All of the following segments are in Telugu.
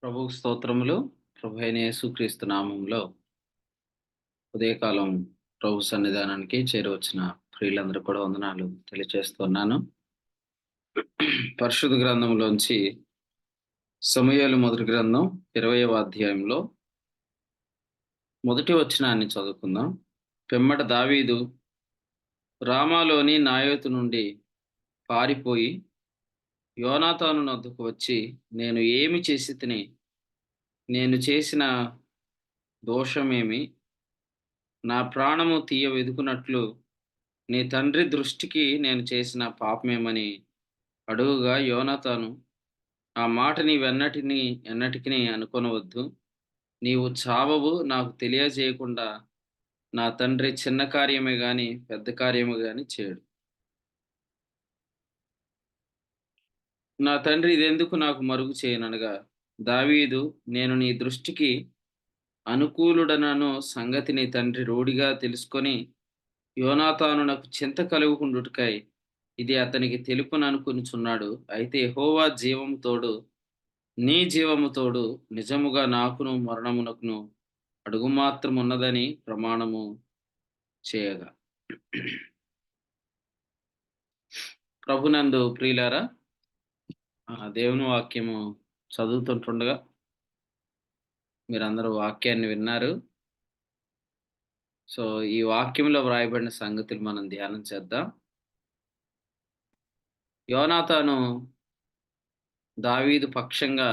ప్రభువుకు స్తోత్రములు. ప్రభు అయిన యేసుక్రీస్తు నామములో ఉదయకాలం ప్రభు సన్నిధానానికి చేరువచ్చిన ప్రియులందరూ కూడా వందనాలు తెలియచేస్తున్నాను. పరిశుద్ధ గ్రంథంలోంచి సమూయేలు మొదటి గ్రంథం 20వ అధ్యాయంలో మొదటి వచనాన్ని చదువుకుందాం. పిమ్మట దావీదు రామాలోని నాయోతు నుండి పారిపోయి యోనాతాను నొద్దకు వచ్చి, నేను ఏమి చేసితిని? నేను చేసిన దోషమేమి? నా ప్రాణము తీయ వెదుకున్నట్లు నీ తండ్రి దృష్టికి నేను చేసిన పాపమేమని అడుగగా, యోనాతాను, ఆ మాట ఎన్నటికిని అనుకొనవద్దు. నీవు చావవు. నాకు తెలియజేయకుండా నా తండ్రి చిన్న కార్యమే గాని పెద్ద కార్యము గాని చేయడు. నా తండ్రి ఇదెందుకు నాకు మరుగు చేయననగా, దావీదు, నేను నీ దృష్టికి అనుకూలుడనను సంగతి నీ తండ్రి రూఢిగా తెలుసుకొని యోనాతానునకు చింత కలుగుకుండుటకై ఇది అతనికి తెలుపుననుకొనుచున్నాడు. అయితే యెహోవా జీవము తోడు, నీ జీవము తోడు, నిజముగా నాకును మరణమునకును అడుగు మాత్రమున్నదని ప్రమాణము చేయగా. ప్రభునందు ప్రియులారా, దేవుని వాక్యము చదువుతుంటుండగా మీరందరూ వాక్యాన్ని విన్నారు. సో, ఈ వాక్యంలో వ్రాయబడిన సంగతులు మనం ధ్యానం చేద్దాం. యోనాతాను దావీదు పక్షంగా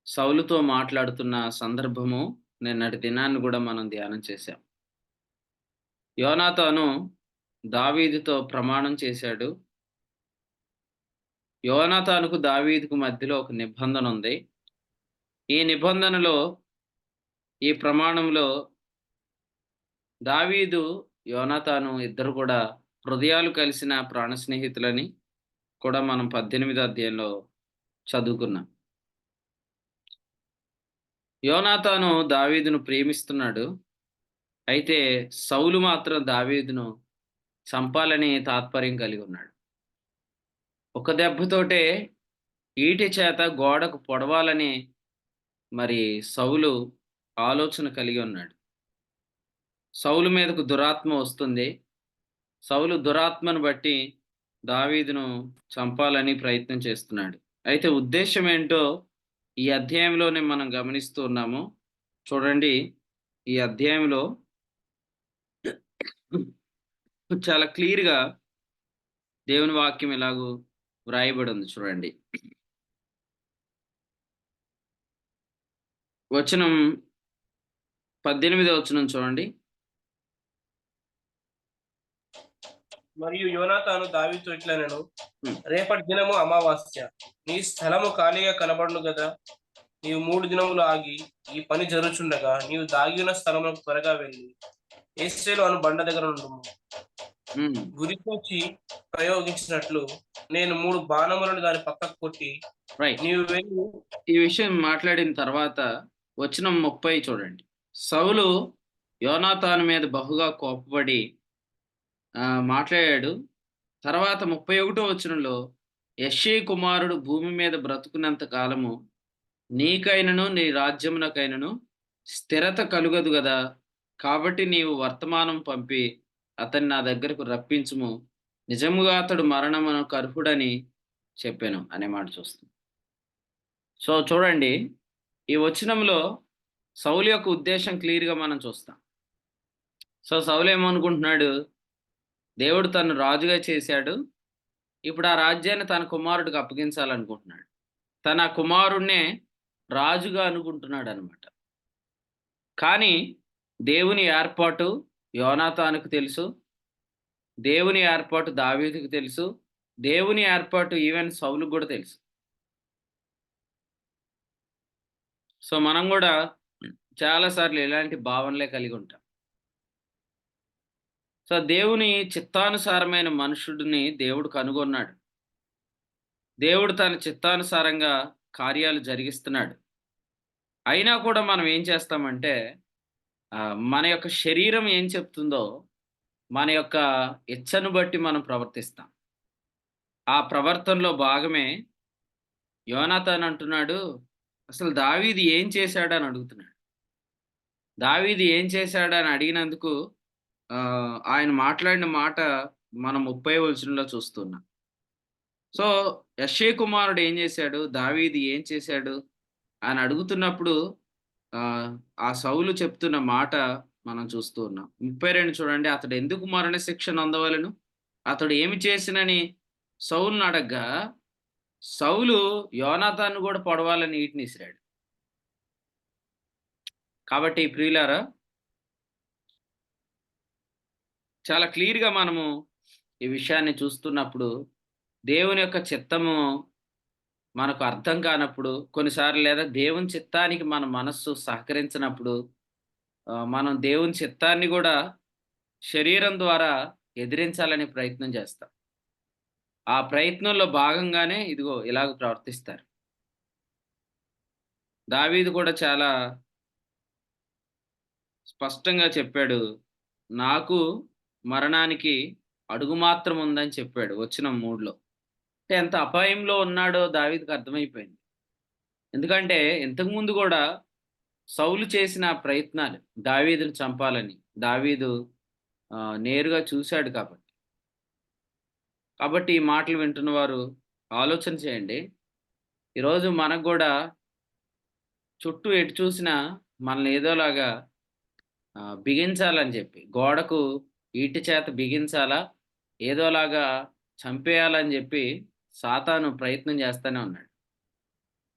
సౌలుతో మాట్లాడుతున్న సందర్భము నిన్నటి దినాన్ని కూడా మనం ధ్యానం చేశాం. యోనాతాను దావీదుతో ప్రమాణం చేశాడు. యోనాతానుకు దావీదుకు మధ్యలో ఒక నిబంధన ఉంది. ఈ నిబంధనలో, ఈ ప్రమాణంలో దావీదు, యోనాతాను ఇద్దరు కూడా హృదయాలు కలిసిన ప్రాణ స్నేహితులని కూడా మనం 18వ అధ్యాయంలో చదువుకున్నాం. యోనాతాను దావీదును ప్రేమిస్తున్నాడు. అయితే సౌలు మాత్రం దావీదును చంపాలని తాత్పర్యం కలిగి ఉన్నాడు. ఒక దెబ్బతోటే ఈటె చేత గోడకు పొడవాలని మరి సౌలు ఆలోచన కలిగి ఉన్నాడు. సౌలు మీదకు దురాత్మ వస్తుంది. సౌలు దురాత్మను బట్టి దావీదును చంపాలని ప్రయత్నం చేస్తున్నాడు. అయితే ఉద్దేశ్యం ఏంటో ఈ అధ్యాయంలోనే మనం గమనిస్తూ ఉన్నాము. చూడండి, ఈ అధ్యాయంలో చాలా క్లియర్‌గా దేవుని వాక్యం ఎలాగూ వ్రాయబడి ఉంది చూడండి. వచనం 18వ వచనం చూడండి. మరియు యోనాతాను దావీదుతో ఇట్లనెను, హ్మ్. రేపటి దినము అమావాస్య, నీ స్థలము ఖాళీగా కనబడును గదా. నీవు 3 దినములు ఆగి ఈ పని జరుగుచుండగా నీవు దాగి ఉన్న స్థలమునకు త్వరగా వెళ్ళి యేసేలు అను బండ దగ్గర నుండుము. హ్మ్. గురికొచ్చి ప్రయోగించినట్లు నేను 3 బాణములను దాని పక్కకు కొట్టి రైట్. నీవు వెళ్ళి ఈ విషయం మాట్లాడిన తర్వాత వచనం 30 చూడండి. సౌలు యోనాతాను మీద బహుగా కోపపడి మాట్లాడాడు. తర్వాత 31వ వచనంలో, యెష్షయి కుమారుడు భూమి మీద బ్రతుకున్నంత కాలము నీకైనను నీ రాజ్యమునకైనను స్థిరత కలుగదు గదా. కాబట్టి నీవు వర్తమానం పంపి అతన్ని నా దగ్గరకు రప్పించుము. నిజముగా అతడు మరణమునకు అర్హుడని చెప్పాను అనే మాట చూస్తాం. సో చూడండి, ఈ వచనంలో సౌలు యొక్క ఉద్దేశం క్లియర్‌గా మనం చూస్తాం. సో సౌలు ఏమనుకుంటున్నాడు? దేవుడు తనను రాజుగా చేశాడు. ఇప్పుడు ఆ రాజ్యాన్ని తన కుమారుడికి అప్పగించాలనుకుంటున్నాడు. తన కుమారుడినే రాజుగా అనుకుంటున్నాడనమాట. కానీ దేవుని ఏర్పాటు యోనాతానుకు తెలుసు. దేవుని ఏర్పాటు దావీదుకు తెలుసు. దేవుని ఏర్పాటు ఈవెన్ సౌలుకు గూడా తెలుసు. సో మనం గూడా చాలా సార్లు ఇలాంటి భావనలే కలిగి ఉంటాం. సో దేవుని చిత్తానుసారమైన మనుషుడిని దేవుడు కనుగొన్నాడు. దేవుడు తన చిత్తానుసారంగా కార్యాలు జరిగిస్తున్నాడు. అయినా కూడా మనం ఏం చేస్తామంటే, మన యొక్క శరీరం ఏం చెప్తుందో, మన యొక్క ఇచ్చను బట్టి మనం ప్రవర్తిస్తాం. ఆ ప్రవర్తనలో భాగమే యోనాతాను అంటున్నాడు, అసలు దావీదు ఏం చేశాడని అడుగుతున్నాడు. దావీదు ఏం చేశాడని అడిగినందుకు ఆయన మాట్లాడిన మాట మనం 30వ వచనంలో చూస్తున్నాం. సో, యెష్షయి కుమారుడు ఏం చేశాడు? దావీదు ఏం చేశాడు? అని అడుగుతున్నప్పుడు ఆ సౌలు చెప్తున్న మాట మనం చూస్తూ ఉన్నాం. 32 చూడండి. అతడు ఎందుకు మరణశిక్ష నొందవలెను? అతడు ఏమి చేసినని సౌలుని అడగ్గా, సౌలు యోనాతాన్‌ను గూడా పొడవాలని ఈటెని ఇసిరాడు. కాబట్టి ప్రియులారా, చాలా క్లియర్‌గా మనము ఈ విషయాన్ని చూస్తున్నప్పుడు, దేవుని యొక్క చిత్తము మనకు అర్థం కానప్పుడు, కొన్నిసార్లు లేదా దేవుని చిత్తానికి మన మనస్సు సహకరించనప్పుడు, మనం దేవుని చిత్తాన్ని గూడా శరీరం ద్వారా ఎదిరించాలని ప్రయత్నం చేస్తాం. ఆ ప్రయత్నంలో భాగంగానే ఇదిగో ఇలాగ ప్రవర్తిస్తారు. దావీదు కూడా చాలా స్పష్టంగా చెప్పాడు. నాకు మరణానికి అడుగు మాత్రం ఉందని చెప్పాడు వచనం 3లో. అంటే ఎంత అపాయంలో ఉన్నాడో దావీదుకి అర్థమైపోయింది. ఎందుకంటే ఇంతకుముందు గూడా సౌలు చేసిన ప్రయత్నాలు దావీదుని చంపాలని. దావీదు నేరుగా చూసాడు కాబట్టి. కాబట్టి ఈ మాటలు వింటున్న వారు ఆలోచన చేయండి. ఈరోజు మనకు గూడా చుట్టూ ఎటు చూసినా మనల్ని ఏదోలాగా బిగించాలని చెప్పి, గోడకు ఈటె చేత బిగించాలా, ఏదోలాగా చంపేయాలని జెప్పి సాతాను ప్రయత్నం చేస్తానే ఉన్నాడు.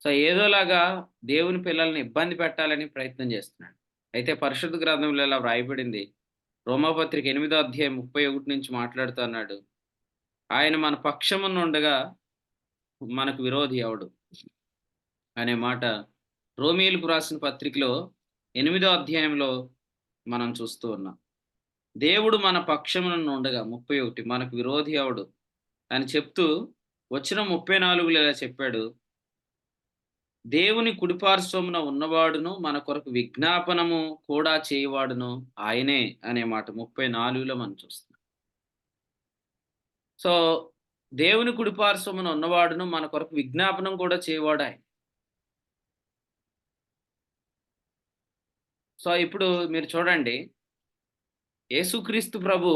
సో, ఏదోలాగా దేవుని పిల్లల్ని ఇబ్బంది పెట్టాలని ప్రయత్నం చేస్తున్నాడు. అయితే పరిశుద్ధ గ్రంథంలో ఇలా వ్రాయబడింది. రోమాపత్రిక 8వ అధ్యాయం 31 నుంచి మాట్లాడుతూ అన్నాడు. ఆయన మన పక్షమునుండగా మనకు విరోధి ఎవడు? అనే మాట రోమీయులకు రాసిన పత్రికలో 8వ అధ్యాయంలో మనం చూస్తూ ఉన్నాం. దేవుడు మన పక్షమునుండగా 31 మనకు విరోధి ఎవడు? అని చెప్తూ వచనం 34లో ఇలా చెప్పాడు. దేవుని కుడిపార్శ్వమున ఉన్నవాడును, మన కొరకు విజ్ఞాపనము కూడా చేయువాడును ఆయనే అనే మాట 34లో మనం చూస్తున్నాం. సో, దేవుని కుడిపార్శ్వమున ఉన్నవాడును, మన కొరకు విజ్ఞాపనం కూడా చేయువాడు ఆయన. సో, ఇప్పుడు మీరు చూడండి, యేసుక్రీస్తు ప్రభు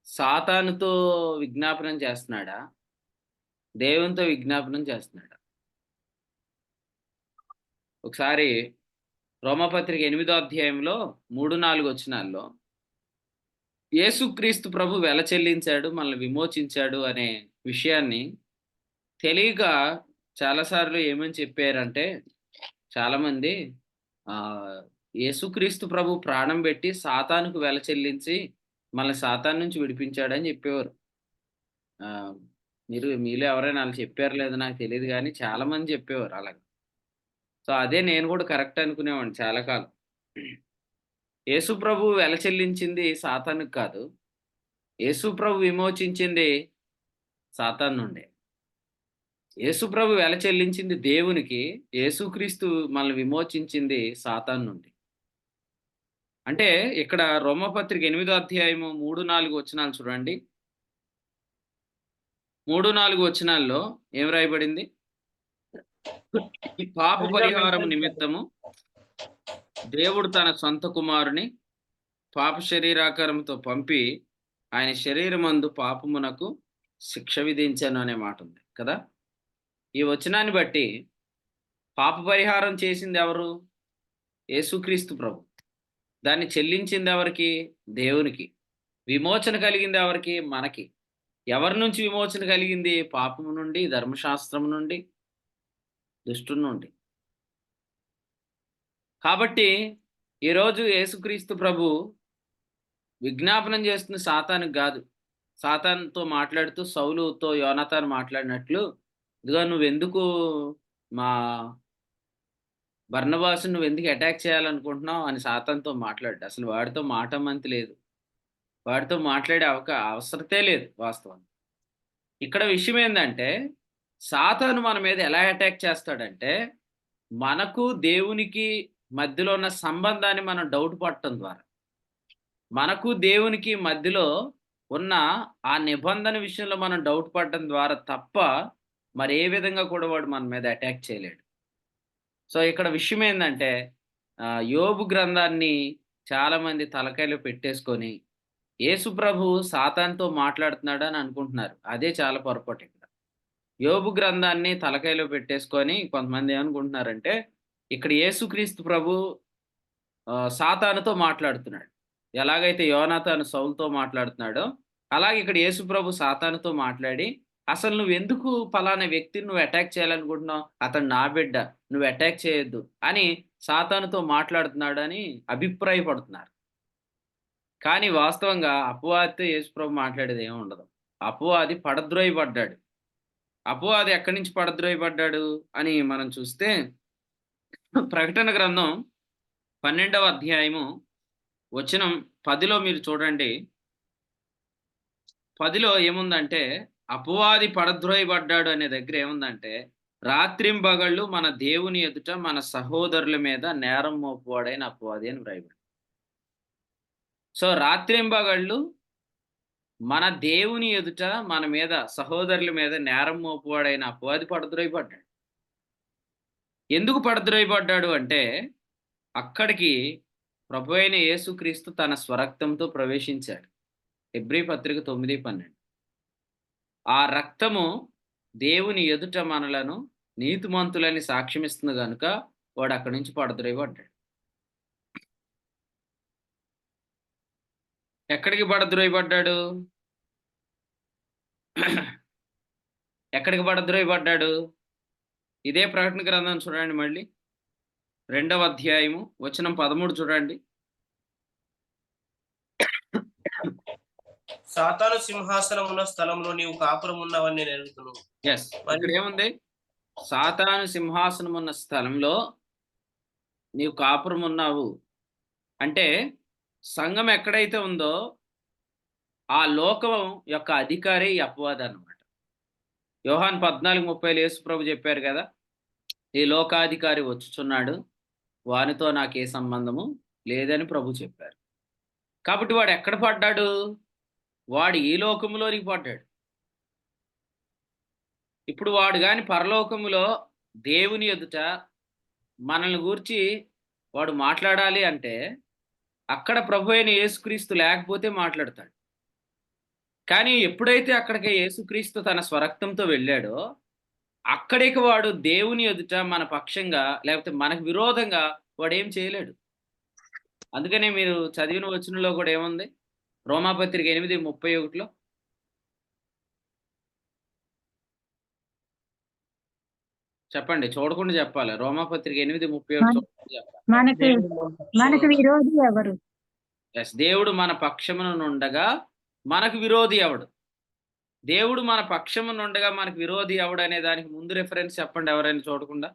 సాతానుతో విజ్ఞాపనం చేస్తున్నాడా? దేవునితో విజ్ఞాపనం చేస్తున్నాడా? ఒకసారి రోమాపత్రిక 8వ అధ్యాయంలో 3, 4 వచనాల్లో యేసుక్రీస్తు ప్రభు వెల చెల్లించాడు, మనల్ని విమోచించాడు అనే విషయాన్ని తెలియక చాలా సార్లు ఏమని చెప్పారంటే చాలామంది ఆహ్, యేసుక్రీస్తు ప్రభు ప్రాణం పెట్టి సాతానుకు వెల చెల్లించి మనల్ని సాతాను నుంచి విడిపించాడని చెప్పేవారు. ఆహ్, మీలో ఎవరైనా అలా చెప్పారో లేదో నాకు తెలీదు గానీ చాలామంది చెప్పేవారు అలాగ. సో, అదే నేను కూడా కరెక్ట్ అనుకునేవాడిని చాలా కాలం. యేసు ప్రభు వెల చెల్లించింది సాతానుకి కాదు. యేసు ప్రభు విమోచించింది సాతాను నుండే. యేసు ప్రభు వెల చెల్లించింది దేవునికి. యేసుక్రీస్తు మనల్ని విమోచించింది సాతాను నుండి. అంటే ఇక్కడ రోమపత్రిక 8వ అధ్యాయము 3, 4 వచనాలు చూడండి. 3, 4 వచనాల్లో ఏం రాయబడింది? ఈ పాప సరిగ్గా పరిహారము మెన్షన్ చేయండి. నిమిత్తము దేవుడు తన సొంత కుమారుని పాప శరీరాకారంతో పంపి ఆయన శరీరమందు పాపమునకు శిక్ష విధించాను అనే మాట ఉంది కదా! ఈ వచనాన్ని బట్టి పాప పరిహారం చేసింది ఎవరు? యేసుక్రీస్తు ప్రభు. దాన్ని చెల్లించింది ఎవరికి? దేవునికి. విమోచన కలిగింది ఎవరికి? మనకి. ఎవరి నుంచి విమోచన కలిగింది? పాపము నుండి, ధర్మశాస్త్రం నుండి, దుష్టుని నుండి. కాబట్టి ఈరోజు యేసుక్రీస్తు ప్రభు విజ్ఞాపనం చేస్తుంది సాతానుకి గాదు. సాతానుతో మాట్లాడుతూ సౌలుతో యోనాతాను మాట్లాడినట్లు, "ఇదిగో నువ్వెందుకు మా బర్నబాస్‌ని నువ్వెందుకు అటాక్ చేయాలనుకుంటున్నావు" అని సాతానుతో మాట్లాడాడు. అసలు వాడితో మాటమంతి లేదు. వాడితో మాట్లాడే అవసరతే లేదు వాస్తవానికి. ఇక్కడ విషయం ఏందంటే, సాతాను మన మీద ఎలా అటాక్ చేస్తాడంటే, మనకు దేవునికి మధ్యలో ఉన్న సంబంధాన్ని మనం డౌట్ పడటం ద్వారా, మనకు దేవునికి మధ్యలో ఉన్న ఆ నిబంధన విషయంలో మనం డౌట్ పడటం ద్వారా తప్ప, మరే విధంగా కూడా వాడు మన మీద అటాక్ చేయలేడు. సో, ఇక్కడ విషయం ఏందంటే యోబు గ్రంథాన్ని చాలామంది తలకాయలో పెట్టేసుకొని, యేసు ప్రభువు సాతానుతో మాట్లాడుతున్నాడని అనుకుంటున్నారు. అదే చాలా పొరపాటు ఇక్కడ. యోబు గ్రంథాన్ని తలకాయలో పెట్టేసుకొని కొంతమంది ఏమనుకుంటున్నారంటే, ఇక్కడ యేసుక్రీస్తు ప్రభు సాతానుతో మాట్లాడుతున్నాడు. ఎలాగైతే యోనాతాను సౌలుతో మాట్లాడుతున్నాడో, అలాగే ఇక్కడ యేసు ప్రభు సాతానుతో మాట్లాడి, "అసలు నువ్వెందుకు పలానా వ్యక్తిని నువ్వు అటాక్ చేయాలనుకుంటున్నావు? అతడు నా బిడ్డ. నువ్వు అటాక్ చేయొద్దు" అని సాతానుతో మాట్లాడుతున్నాడని అభిప్రాయపడుతున్నారు. కానీ వాస్తవంగా అపవాదితో యేసు ప్రభు మాట్లాడేది ఏమి ఉండదు. అపవాది పడద్రోయబడ్డాడు. అపవాది ఎక్కడి నుంచి పడద్రోయబడ్డాడు అని మనం చూస్తే, ప్రకటన గ్రంథం 12వ అధ్యాయము వచనం 10లో మీరు చూడండి. 10లో ఏముందంటే, అపవాది పడద్రోయబడ్డాడు అనే దగ్గర ఏముందంటే, రాత్రింబగళ్ళు మన దేవుని ఎదుట మన సహోదరుల మీద నేరం మోపువాడైన అపవాది అని వ్రాయబడింది. సో, రాత్రింబగళ్ళు మన దేవుని ఎదుట మన మీద సహోదరుల మీద నేరం మోపువాడైన అపవాది పడద్రోయబడ్డాడు. ఎందుకు పడద్రోయబడ్డాడు అంటే, అక్కడికి ప్రభువైన యేసుక్రీస్తు తన స్వరక్తంతో ప్రవేశించాడు. హెబ్రీ పత్రిక 9:12. ఆ రక్తము దేవుని ఎదుట మనలను నీతిమంతులని సాక్ష్యమిస్తుంది గనుక వాడు అక్కడి నుంచి పడద్రోయబడ్డాడు. ఎక్కడికి పడద్రోయబడ్డాడు? ఎక్కడికి పడద్రోయబడ్డాడు? ఇదే ప్రకటన గ్రంథం చూడండి మళ్ళీ. 2వ అధ్యాయము వచనం 13 చూడండి. సాతాను సింహాసనం ఉన్న స్థలంలో నీవు కాపురం ఉన్నావని నేను ఎరుగుదును. యెస్. ఇక్కడ ఏముంది? సాతాను సింహాసనం ఉన్న స్థలంలో నీవు కాపురం ఉన్నావు. అంటే సంఘం ఎక్కడైతే ఉందో ఆ లోకం యొక్క అధికారి ఈ అపవాది అన్నమాట. యోహాను 14:30లో యేసు ప్రభు చెప్పారు కదా! ఈ లోకాధికారి వచ్చుచున్నాడు. వానితో నాకే సంబంధము లేదని ప్రభు చెప్పారు. కాబట్టి వాడు ఎక్కడ పడ్డాడు? వాడు ఈ లోకములోనికి పడ్డాడు. ఇప్పుడు వాడు గాని పరలోకములో దేవుని ఎదుట మనల్ని గూర్చి వాడు మాట్లాడాలి అంటే, అక్కడ ప్రభువైన యేసుక్రీస్తు లేకపోతే మాట్లాడతాడు. కానీ ఎప్పుడైతే అక్కడికి యేసుక్రీస్తు తన స్వరక్తంతో వెళ్ళాడో, అక్కడికి వాడు దేవుని ఎదుట మన పక్షంగా లేకపోతే మనకు విరోధంగా వాడేం చేయలేడు. అందుకనే మీరు చదివిన వచనంలో కూడా ఏముంది? రోమాపత్రిక 8:31లో చెప్పండి. చూడకుండా చెప్పాలి. రోమాపత్రిక 8:31 చూడకుండా చెప్పాలి. మనకు మనకు విరోధి ఎవరు? యెస్. దేవుడు మన పక్షమునుండగా మనకు విరోధి ఎవడు? దేవుడు మన పక్షమునుండగా మనకు విరోధి ఎవడు అనే దానికి ముందు రిఫరెన్స్ చెప్పండి ఎవరైనా చూడకుండా.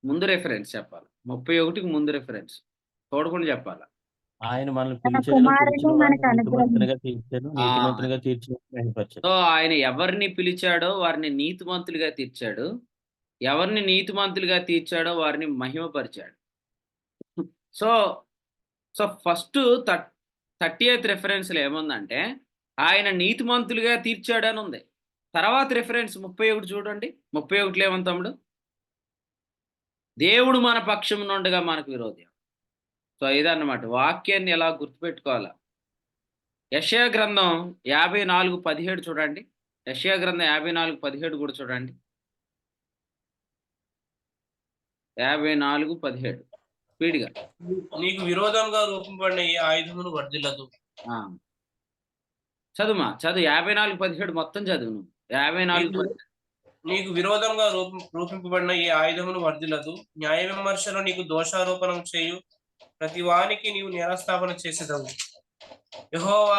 ముందు రిఫరెన్స్ చెప్పాలి. 31కి ముందు రిఫరెన్స్. చూడకుండా చెప్పాలి. ఆయన మనల్ని తన పిలిచెను, కుమారుని పిలిచిన మనకు వారిని అనుగ్రహించాడు. నీతిమంతునిగా తీర్చెను, నీతిమంతునిగా తీర్చి మహిమపరచెను. సో, ఆయన ఎవరిని పిలిచాడో వారిని నీతిమంతులుగా తీర్చాడు. ఎవరిని నీతిమంతులుగా తీర్చాడో వారిని మహిమపరిచాడు. సో, సో ఫస్ట్ 30th రిఫరెన్స్‌లో ఏముందంటే, ఆయన నీతిమంతులుగా తీర్చాడని ఉంది. తర్వాత రిఫరెన్స్ 31 చూడండి. 31లో ఏముంది తమ్ముడు? దేవుడు మన పక్షమునుండగా మనకు విరోధి. సో, ఇదన్నమాట. వాక్యాన్ని ఎలా గుర్తుపెట్టుకోవాలా. యెషయా గ్రంథం 54:17 చూడండి. యెషయా గ్రంథం 54:17 కూడా చూడండి. 54:17 స్పీడ్‌గా. నీకు విరోధంగా రూపింపబడిన ఏ ఆయుధమును వర్ధిల్లదు. ఆ! చదువు 54:17 మొత్తం చదువు నువ్వు. 54:17 నీకు విరోధంగా రూపింపబడిన ఏ ఆయుధమును వర్ధిల్లదు. న్యాయ విమర్శలో నీకు దోషారోపణం చేయు ప్రతి వానికి నీవు నేరస్థాపన చేసేదవు. యెహోవా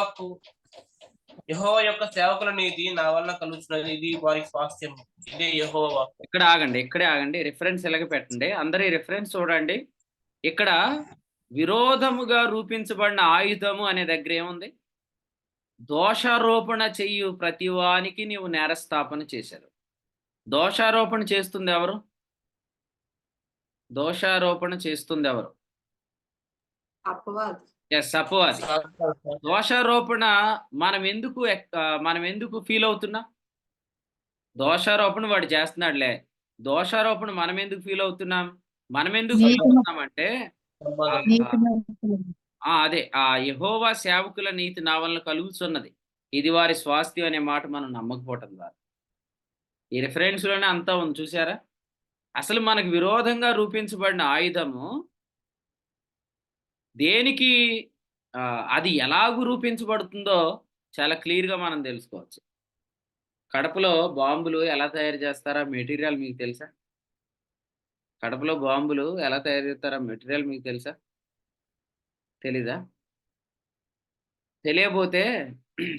యొక్క సేవకుల నీతి నా వలన కలుగుచున్నది, ఇది వారి స్వాస్థ్యం. ఇదే యెహోవా వాక్కు. ఇక్కడే ఆగండి. రిఫరెన్స్ ఇలాగ పెట్టండి. అందరూ ఈ రిఫరెన్స్ చూడండి. ఇక్కడ విరోధముగా రూపించబడిన ఆయుధము అనే దగ్గర ఏముంది? దోషారోపణ చెయ్యు ప్రతి వానికి నీవు నేరస్థాపన చేశారు. దోషారోపణ చేస్తుంది ఎవరు? దోషారోపణ చేస్తుంది ఎవరు? అపవాది. యెస్, అపవాది. దోషారోపణ మనం ఎందుకు ఫీల్ అవుతున్నాం? దోషారోపణ వాడు చేస్తున్నాడులే. దోషారోపణ మనం ఎందుకు ఫీల్ అవుతున్నాం? మనం ఎందుకు ఫీల్ నీతిమంతులు. అవుతున్నామంటే సంబంధం. నీతిమంతులు. అదే ఆ యెహోవా సేవకుల నీతి నా వలన కలుగుచున్నది. ఇది వారి స్వాస్థ్యం అనే మాట మనం నమ్మకపోవటం ద్వారా. ఈ రిఫరెన్స్ లోనే అంతా ఉంది చూసారా? అసలు మనకు విరోధంగా రూపించబడిన ఆయుధము దేనికి అది ఎలాగు రూపించబడుతుందో చాలా క్లియర్‌గా మనం తెలుసుకోవచ్చు. కడపలో బాంబులు ఎలా తయారు చేస్తారో మెటీరియల్ మీకు తెలుసా? కడపలో బాంబులు ఎలా తయారు చేస్తారో మెటీరియల్ మీకు తెలుసా? తెలీదా? తెలియబోతే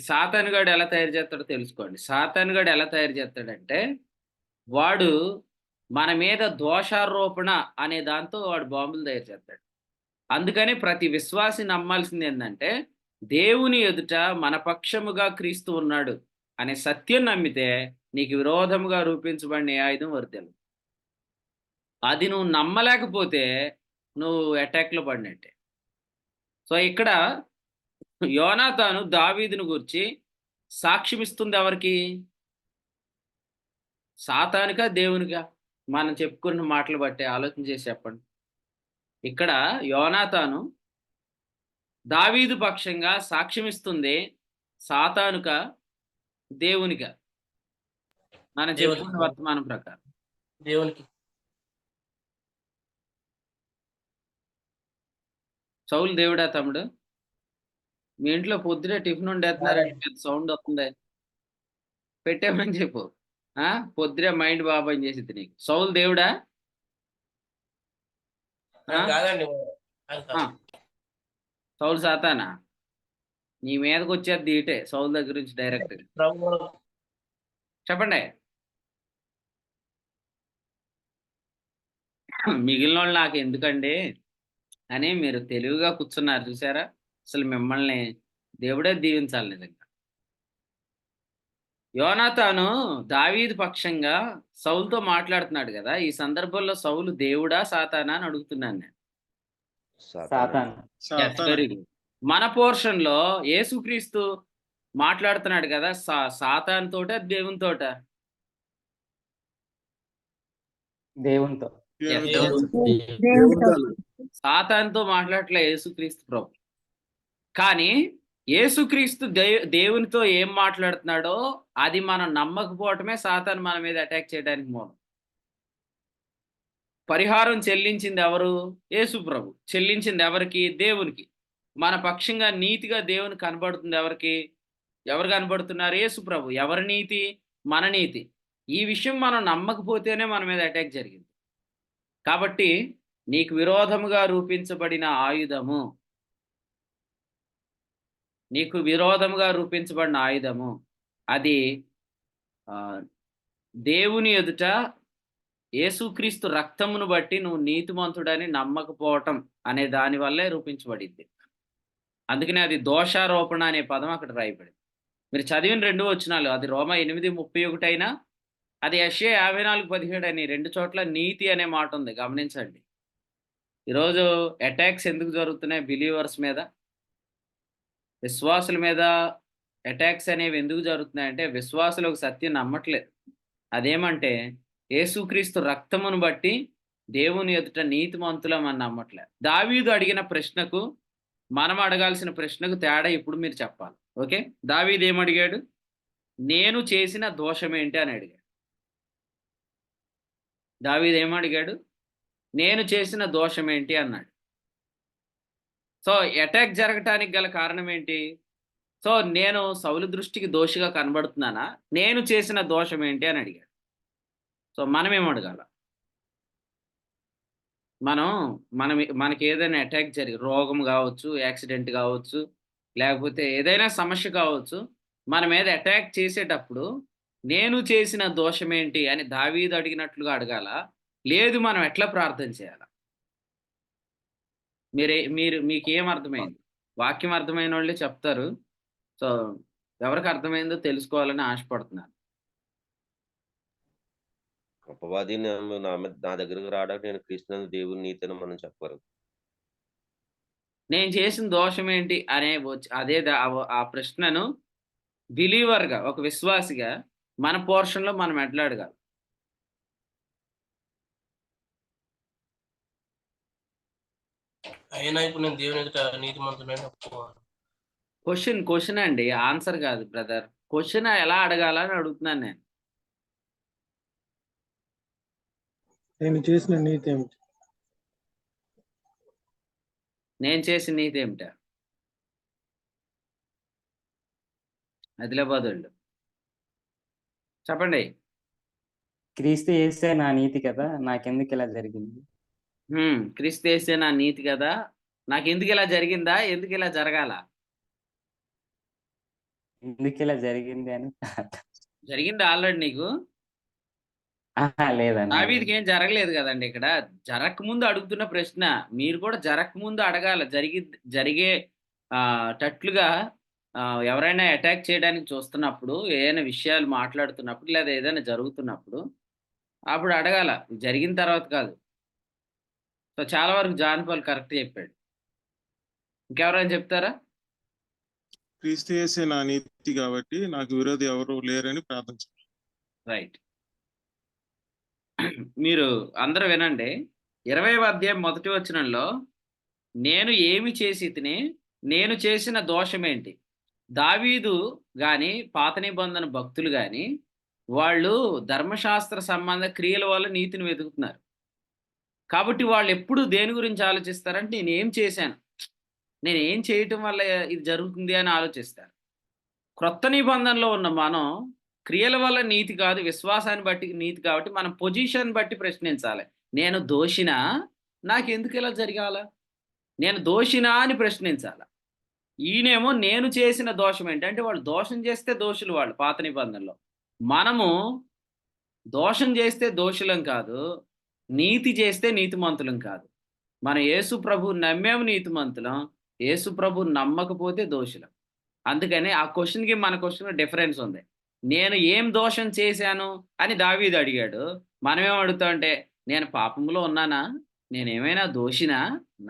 సాతానుగాడు ఎలా తయారు చేస్తాడో తెలుసుకోండి. సాతానుగాడు ఎలా తయారు చేస్తాడంటే, వాడు మన మీద దోషారోపణ అనే దాంతో వాడు బాంబులు తయారు చేస్తాడు. అందుకని ప్రతి విశ్వాసి నమ్మాల్సింది ఏందంటే, దేవుని ఎదుట మన పక్షముగా క్రీస్తు ఉన్నాడు అనే సత్యం నమ్మితే నీకు విరోధముగా రూపించబడిన ఏ ఆయుధం వర్ధిల్లదు. అది నువ్వు నమ్మలేకపోతే నువ్వు అటాక్‌లో పడినట్టే. సో, ఇక్కడ యోనాతాను దావీదును గూర్చి సాక్ష్యమిస్తుంది ఎవరికి? సాతానుకా? దేవునికా? మనం చెప్పుకున్న మాటలు బట్టి ఆలోచన చేసి చెప్పండి. ఇక్కడ యోనాతాను దావీదు పక్షంగా సాక్ష్యమిస్తుంది సాతానుకా? దేవునికా? మనం చెప్పుకున్న దేవునికి. వర్తమానం ప్రకారం. దేవునికి. సౌలు దేవుడా తమ్ముడు? మీ ఇంట్లో పొద్దునే టిఫిన్ వండేస్తున్నారంటే పెద్ద సౌండ్ వస్తుంది. పెట్టామని చెప్పు. పొద్దునే మైండ్ బాగా పనిచేసిద్ది నీకు. సౌలు దేవుడా? అది కాదండి. అది ఆ, కాదు. సౌలు సాతానా? నీ మీదకి వచ్చేది ఇటే సౌలు దగ్గర నుంచి డైరెక్ట్ ప్రభు చెప్పండి. మిగిలిన వాళ్ళు నాకు ఎందుకండి అని మీరు తెలివిగా కూర్చున్నారు చూసారా? అసలు మిమ్మల్ని దేవుడే దీవించాలి నిజంగా. యోనాతాను దావీదు పక్షంగా సౌలుతో మాట్లాడుతున్నాడు కదా! ఈ సందర్భంలో సౌలు దేవుడా? సాతానా? అని అడుగుతున్నాను నేను. సాతాను. Yes, very good. మన పోర్షన్‌లో యేసుక్రీస్తు మాట్లాడుతున్నాడు కదా! సాతానుతోటా? దేవునితోటా? దేవునితో. Yes, దేవునితో. సాతానుతో మాట్లాడట్లే యేసుక్రీస్తు ప్రభు. కానీ యేసుక్రీస్తు దేవునితో ఏం మాట్లాడుతున్నాడో అది మనం నమ్మకపోవటమే సాతాను మన మీద అటాక్ చేయడానికి మూలం. పరిహారం చెల్లించింది ఎవరు? యేసు ప్రభు. చెల్లించింది ఎవరికి? దేవునికి. మన పక్షంగా నీతిగా దేవుని కనబడుతుంది ఎవరికి? ఎవరు కనబడుతున్నారు? యేసు ప్రభు. ఎవరి నీతి? మన నీతి. ఈ విషయం మనం నమ్మకపోతేనే మన మీద అటాక్ జరిగింది. కాబట్టి నీకు విరోధముగా రూపించబడిన ఆయుధము, నీకు విరోధముగా రూపించబడిన ఆయుధము అది దేవుని ఎదుట యేసుక్రీస్తు రక్తమును బట్టి నువ్వు నీతిమంతుడని నమ్మకపోవటం అనే దాని వల్లే రూపించబడింది. అందుకనే అది దోషారోపణ అనే పదం అక్కడ రాయబడింది. మీరు చదివిన 2 వచనాలు అది రోమా 8:31 అయినా అది యెషయా 54:17 అని 2 చోట్ల నీతి అనే మాట ఉంది. గమనించండి. ఈరోజు అటాక్స్ ఎందుకు జరుగుతున్నాయి బిలీవర్స్ మీద? విశ్వాసుల మీద అటాక్స్ అనేవి ఎందుకు జరుగుతున్నాయంటే విశ్వాసులు ఒక సత్యం నమ్మట్లేదు. అదేమంటే యేసుక్రీస్తు రక్తమును బట్టి దేవుని ఎదుట నీతిమంతులమని నమ్మట్లేదు. దావీదు అడిగిన ప్రశ్నకు మనం అడగాల్సిన ప్రశ్నకు తేడా ఇప్పుడు మీరు చెప్పాలి. ఓకే, దావీదు ఏమడిగాడు? నేను చేసిన దోషం ఏంటి అని అడిగాడు. దావీదు ఏమడిగాడు? నేను చేసిన దోషం ఏంటి అన్నాడు. సో అటాక్ జరగటానికి గల కారణం ఏంటి? సో నేను సౌలు దృష్టికి దోషిగా కనబడుతున్నానా? నేను చేసిన దోషం ఏంటి అని అడిగాడు. సో మనం ఏం అడగాల? మనకి ఏదైనా అటాక్ జరిగి రోగం కావచ్చు, యాక్సిడెంట్ కావచ్చు, లేకపోతే ఏదైనా సమస్య కావచ్చు, మన మీద అటాక్ చేసేటప్పుడు నేను చేసిన దోషం ఏంటి అని దావీదు అడిగినట్లుగా అడగాల? లేదు మనం ఎట్లా ప్రార్థన చేయాలా? మీకేం అర్థమైంది? వాక్యం అర్థమైన వాళ్ళే చెప్తారు. సో ఎవరికి అర్థమైందో తెలుసుకోవాలని ఆశపడుతున్నాను. అపవాది నా దగ్గరకు రావడానికి నేను క్రీస్తునందు దేవుని నీతిని మనం చెప్పగలం. నేను చేసిన దోషం ఏంటి అనే ఆ ప్రశ్నను బిలీవర్గా ఒక విశ్వాసిగా మన పోర్షన్లో మనం ఎట్లా అడగాలి? అయినా ఇప్పుడు నేను దేవుని ఎదుట నీతిమంతుడని ఒప్పుకోవాలి. క్వశ్చన్ అండి, ఆన్సర్ కాదు బ్రదర్. క్వశ్చన్ ఎలా అడగాలని అడుగుతున్నాను నేను. నేను చేసిన నీతి ఏమిటి? నేను చేసిన నీతి ఏమిటా? ఆదిలాబాద్ వాళ్ళు చెప్పండి. క్రీస్తు యేసే నా నీతి కదా, నాకెందుకు ఇలా జరిగింది? క్రీస్తు యేసే నా నీతి కదా, నాకు ఎందుకు ఇలా జరిగిందా, ఎందుకు ఇలా జరగాల? ఎందుకు ఇలా జరిగింది అని జరిగింది ఆల్రెడీ నీకు. లేదండి. దావీదుకి ఏం జరగలేదు కదండి. ఇక్కడ జరగకముందు అడుగుతున్న ప్రశ్న. మీరు కూడా జరగకముందు అడగాల. జరిగే టట్లుగా ఎవరైనా అటాక్ చేయడానికి చూస్తున్నప్పుడు, ఏదైనా విషయాలు మాట్లాడుతున్నప్పుడు, లేదా ఏదైనా జరుగుతున్నప్పుడు అప్పుడు అడగాల, జరిగిన తర్వాత కాదు. సో చాలా వరకు జాన్ పాల్ కరెక్ట్ చెప్పాడు. ఇంకెవరైనా చెప్తారా? క్రీస్తు యేసే నా నీతి కాబట్టి నాకు విరోధి ఎవరు లేరని ప్రార్థించాను. రైట్. మీరు అందరూ వినండి. 20వ అధ్యాయం 1వ వచనంలో, నేను ఏమి చేసి తిని, నేను చేసిన దోషం ఏంటి? దావీదు గాని పాత నిబంధన భక్తులు గాని వాళ్ళు ధర్మశాస్త్ర సంబంధ క్రియల వల్ల నీతిని వెతుకుతున్నారు. కాబట్టి వాళ్ళు ఎప్పుడు దేని గురించి ఆలోచిస్తారంటే, నేను ఏం చేశాను, నేను ఏం చేయటం వల్ల ఇది జరుగుతుంది అని ఆలోచిస్తారు. క్రొత్త నిబంధనలో ఉన్న మనం క్రియల వల్ల నీతి కాదు, విశ్వాసాన్ని బట్టి నీతి. కాబట్టి మనం పొజిషన్ బట్టి ప్రశ్నించాలి. నేను దోషినా, నాకెందుకు ఇలా జరగాల? నేను దోషినా అని ప్రశ్నించాలి. ఈయనేమో నేను చేసిన దోషం ఏంటి అంటే, వాళ్ళు దోషం చేస్తే దోషులు వాళ్ళు పాత నిబంధనలో. మనము దోషం చేస్తే దోషులం కాదు, నీతి చేస్తే నీతిమంతులం కాదు. మనం యేసు ప్రభు నమ్మేము నీతిమంతులం, యేసు ప్రభు నమ్మకపోతే దోషులం. అందుకని ఆ క్వశ్చన్కి మన క్వశ్చన్ డిఫరెన్స్ ఉంది. నేను ఏం దోషం చేశాను అని దావీదు అడిగాడు. మనమేం అడుగుతామంటే, నేను పాపంలో ఉన్నానా, నేనేమైనా దోషినా,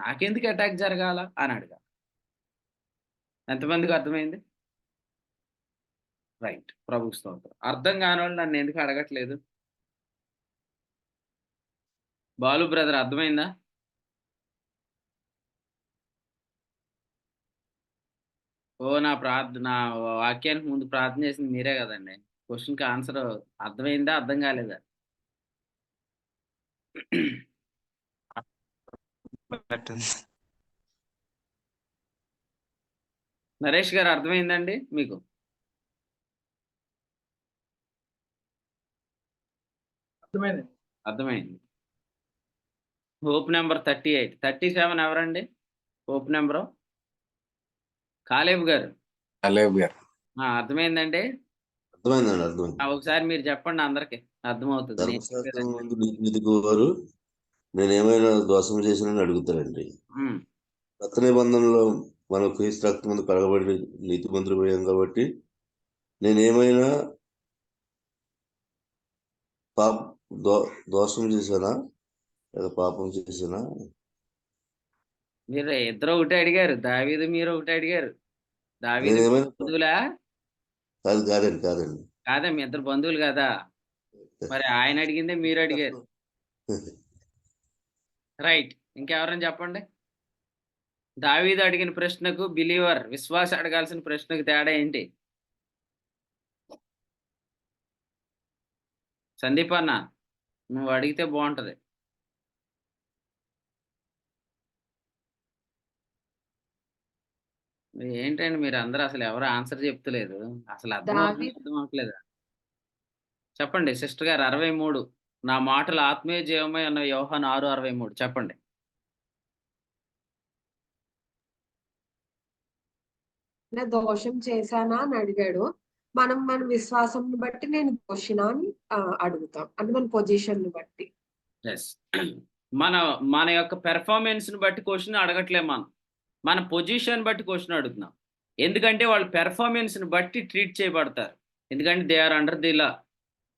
నాకెందుకు అటాక్ జరగాల అని అడగాలి. ఎంతమందికి అర్థమైంది? రైట్. ప్రభుకు స్తోత్రం. అర్థం కాని వాళ్ళు నన్ను ఎందుకు అడగట్లేదు? బాలు బ్రదర్ అర్థమైందా? నా వాక్యానికి ముందు ప్రార్థన చేసింది మీరే కదండి. క్వశ్చన్కి ఆన్సర్ అర్థమైందా, అర్థం కాలేదా? నరేష్ గారు అర్థమైందండి మీకు? అర్థమైంది. Hope number 38. 37 ఎవరండి హోప్ నెంబరు? కాలేబ్ గారు. అర్థమైందండి? అర్థమైంది. ఒకసారి మీరు చెప్పండి, అందరికి అర్థమవుతుంది. ధర్మశాస్త్రం ముందు నీతివారు నేను ఏమైనా దోషం చేసినని అడుగుతారండి. కొత్త నిబంధనలో మనం క్రీస్తు రక్తం ముందు కడగబడి నీతిమంతులయ్యాం కాబట్టి నేనేమైనా దోషం చేశానా లేదా పాపం చేశానా? మీరు ఇద్దరు ఒకటే అడిగారు, దావీదు మీరు ఒకటే అడిగారు. దావీదు బంధువులా? కాదండి. కాదా, మీ ఇద్దరు బంధువులు కదా. మరి ఆయన అడిగిందే మీరు అడిగారు. రైట్. ఇంకెవరైనా చెప్పండి. దావీదు అడిగిన ప్రశ్నకు బిలీవర్ విశ్వాస అడగాల్సిన ప్రశ్నకు తేడా ఏంటి? సందీప్ అన్న, నువ్వు అడిగితే బాగుంటది. ఏంటండి మీరు అందరూ అసలు ఎవరు ఆన్సర్ చెప్తలేదు, అసలు అర్థం అవట్లేదా? చెప్పండి సిస్టర్ గారు. 63. నా మాటలు ఆత్మీయ జీవమై అన్న యోహాను 6:63 చెప్పండి. దోషం చేశానా అని అడిగాడు. మన విశ్వాసం బట్టి నేను దోషినా అని అడుగుతాం. అంటే మన పొజిషన్ ని బట్టి. మన యొక్క పెర్ఫార్మెన్స్ ని బట్టి క్వశ్చన్ అడగట్లే, మన పొజిషన్ బట్టి క్వశ్చన్ అడుగుతున్నాం. ఎందుకంటే వాళ్ళు పెర్ఫార్మెన్స్ ని బట్టి ట్రీట్ చేయబడతారు. ఎందుకంటే they are under the law.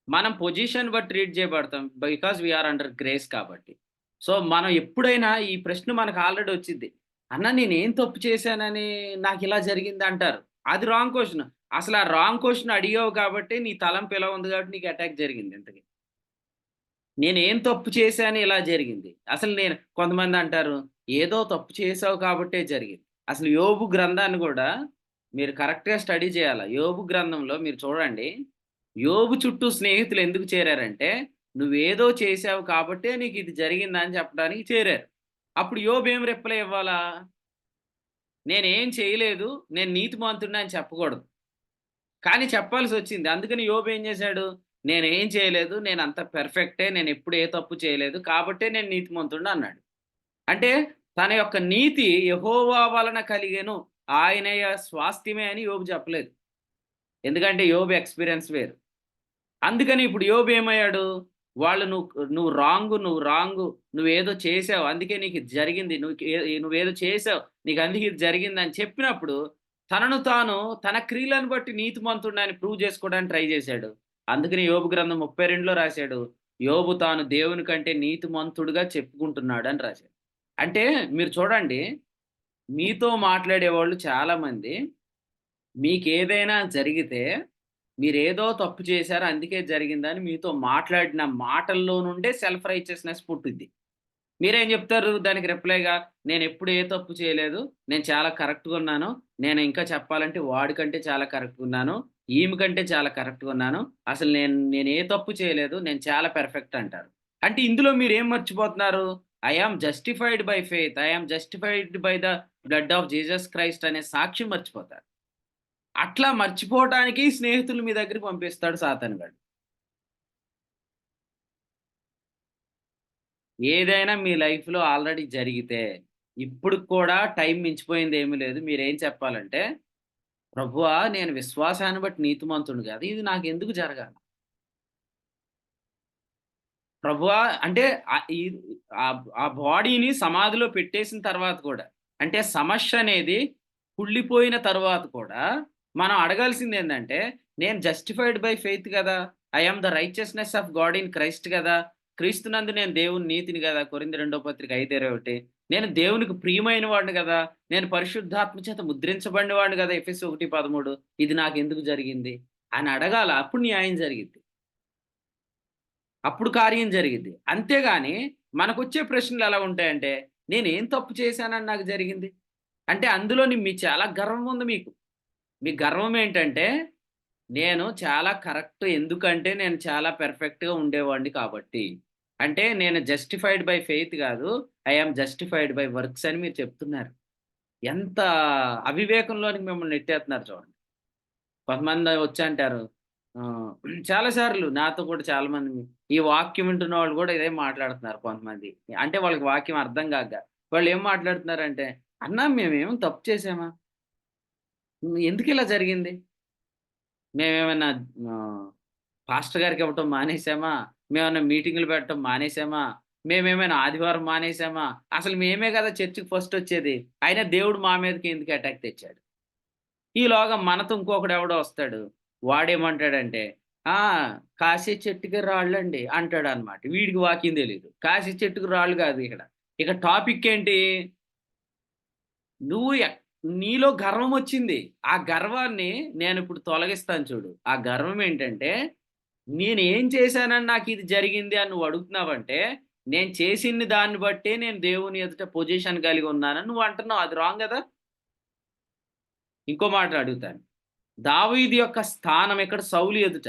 మనం పొజిషన్ బట్టి ట్రీట్ చేయబడతాం బికాస్ వీఆర్ అండర్ గ్రేస్ కాబట్టి. సో మనం ఎప్పుడైనా ఈ ప్రశ్న మనకు ఆల్రెడీ వచ్చింది, అన్న నేనేం తప్పు చేశానని నాకు ఇలా జరిగింది అంటారు. అది రాంగ్ క్వశ్చన్. అసలు ఆ రాంగ్ క్వశ్చన్ అడిగావు కాబట్టి నీ తలంపు ఇలా ఉంది కాబట్టి నీకు అటాక్ జరిగింది ఇంతకి. నేనేం తప్పు చేశాను ఇలా జరిగింది. అసలు నేను కొంతమంది అంటారు, ఏదో తప్పు చేశావు కాబట్టే జరిగింది. అసలు యోబు గ్రంథాన్ని కూడా మీరు కరెక్ట్‌గా స్టడీ చేయాల. యోబు గ్రంథంలో మీరు చూడండి, యోబు చుట్టూ స్నేహితులు ఎందుకు చేరారంటే, నువ్వేదో చేశావు కాబట్టే నీకు ఇది జరిగిందని చెప్పడానికి చేరారు. అప్పుడు యోబు ఏం రిప్లై ఇవ్వాలా? నేనేం చేయలేదు, నేను నీతిమంతుడిని అని చెప్పకూడదు. కానీ చెప్పాల్సొచ్చింది. అందుకని యోబు ఏం చేశాడు? నేనేం చేయలేదు, నేనంత పెర్ఫెక్టే, నేనెప్పుడు ఏ తప్పు చేయలేదు, కాబట్టే నేను నీతిమంతుడిని అన్నాడు. అంటే తన యొక్క నీతి యెహోవా వలన కలిగెను, ఆయనయ స్వాస్థ్యమే అని యోబు చెప్పలేదు. ఎందుకంటే యోబు ఎక్స్‌పీరియన్స్ వేరు. అందుకని ఇప్పుడు యోబు ఏమయ్యాడు? వాళ్ళు నువ్వు రాంగు, నువ్వేదో చేశావు, అందుకే నీకు ఇది జరిగింది. నువ్వేదో చేశావు, నీకు అందుకే ఇది జరిగిందని చెప్పినప్పుడు తనను తాను తన క్రియలను బట్టి నీతిమంతుడని ప్రూవ్ చేసుకోవడానికి ట్రై చేశాడు. అందుకని యోబు గ్రంథం 32లో రాశాడు, యోబు తాను దేవుని కంటే నీతిమంతుడుగా చెప్పుకుంటున్నాడు అని రాశాడు. అంటే మీరు చూడండి, మీతో మాట్లాడేవాళ్ళు చాలామంది మీకేదైనా జరిగితే మీరేదో తప్పు చేశారు అందుకే జరిగిందని మీతో మాట్లాడిన మాటల్లో నుండే సెల్ఫ్ రైచియస్‌నెస్ పుట్టిద్ది. మీరేం చెప్తారు దానికి రిప్లైగా? నేనెప్పుడు ఏ తప్పు చేయలేదు, నేను చాలా కరెక్ట్‌గా ఉన్నాను, నేను ఇంకా చెప్పాలంటే వాడికంటే చాలా కరెక్ట్‌గా ఉన్నాను, ఈమె కంటే చాలా కరెక్ట్‌గా ఉన్నాను, అసలు నేను ఏ తప్పు చేయలేదు, నేను చాలా పెర్ఫెక్ట్ అంటారు. అంటే ఇందులో మీరేం మర్చిపోతున్నారు? I am justified by faith, I am justified by the blood of Jesus Christ అనే సాక్ష్యం మర్చిపోతారు. అట్లా మర్చిపోవటానికి స్నేహితులు మీ దగ్గరికి పంపిస్తాడు సాతానుగాడు. ఏదైనా మీ లైఫ్‌లో ఆల్రెడీ జరిగితే, ఇప్పటికి కూడా టైం మించిపోయింది ఏమీ లేదు. మీరేం చెప్పాలంటే, ప్రభువా నేను విశ్వాసాన్ని బట్టి నీతిమంతుడిని కాదు, ఇది నాకెందుకు జరగాలి? ప్రభువా అంటే ఆ బాడీని సమాధిలో పెట్టేసిన తర్వాత కూడా, అంటే సమస్య అనేది కుళ్ళిపోయిన తర్వాత కూడా మనం అడగాల్సిందేందంటే, నేను జస్టిఫైడ్ బై ఫెయిత్ కదా! I am the righteousness of God in Christ కదా! క్రీస్తునందు నేను దేవుని నీతిని కదా! కొరింథీ 2:21. నేను దేవునికి ప్రియమైన వాడిని కదా! నేను పరిశుద్ధాత్మ చేత ముద్రించబడిన వాడిని కదా! ఎఫెసీ 1:13. ఇది నాకెందుకు జరిగింది? అని అడగాల. అప్పుడు న్యాయం జరిగిద్ది. అప్పుడు కార్యం జరిగిద్ది. అంతేగాని మనకొచ్చే ప్రశ్నలు ఎలా ఉంటాయంటే, నేనేం తప్పు చేశానని నాకు జరిగింది? అంటే అందులోని మీ చాలా గర్వం ఉంది మీకు. మీ గర్వం ఏంటంటే, నేను చాలా కరెక్ట్, ఎందుకంటే నేను చాలా పెర్ఫెక్ట్‌గా ఉండేవాడిని కాబట్టి. అంటే నేను జస్టిఫైడ్ బై ఫెయిత్ కాదు, I am justified by works అని మీరు చెప్తున్నారు. ఎంత అవివేకంలోనికి మిమ్మల్ని నెట్టేస్తున్నారు చూడండి. కొంతమంది వచ్చంటారు, చాలా సార్లు నాతో కూడా చాలామంది ఈ వాక్యం వింటున్న వాళ్ళు కూడా ఇదే మాట్లాడుతున్నారు కొంతమంది. అంటే వాళ్ళకి వాక్యం అర్థం కాక. వాళ్ళు ఏం మాట్లాడుతున్నారంటే, "అన్నా మేమేం తప్పు చేశామా? ఎందుకిలా జరిగింది? మేమేమన్నా పాస్టర్ గారికి ఇవ్వటం మానేసామా? మేమేమన్నా మీటింగులు పెట్టడం మానేసామా? మేమేమైనా ఆదివారం మానేసామా? అసలు మేమే కదా చర్చికి ఫస్ట్ వచ్చేది. అయినా దేవుడు మా మీదకి ఎందుకు అటాక్ తెచ్చాడు?" ఈలోగా మనతో ఇంకొకడు ఎవడో వస్తాడు. వాడేమంటాడంటే, "ఆ! కాశీ చెట్టుకి రాళ్ళండి" అంటాడనమాట. వీడికి వాక్యం తెలీదు. కాశీ చెట్టుకి రాళ్ళు కాదు ఇక్కడ. ఇక టాపిక్ ఏంటి? నువ్వు నీలో గర్వమొచ్చింది. ఆ గర్వాన్ని నేనిప్పుడు తొలగిస్తాను చూడు. ఆ గర్వం ఏంటంటే, నేనేం చేశానని నాకిది జరిగింది అని నువ్వు అడుగుతున్నావంటే, నేను చేసిన దాన్ని బట్టే నేను దేవుని ఎదుట పొజిషన్ కలిగి ఉన్నానని నువ్వు అంటున్నావు. అది రాంగ్ గదా! ఇంకో మాట అడుగుతాను. దావీదు యొక్క స్థానం ఇక్కడ సౌలు ఎదుట.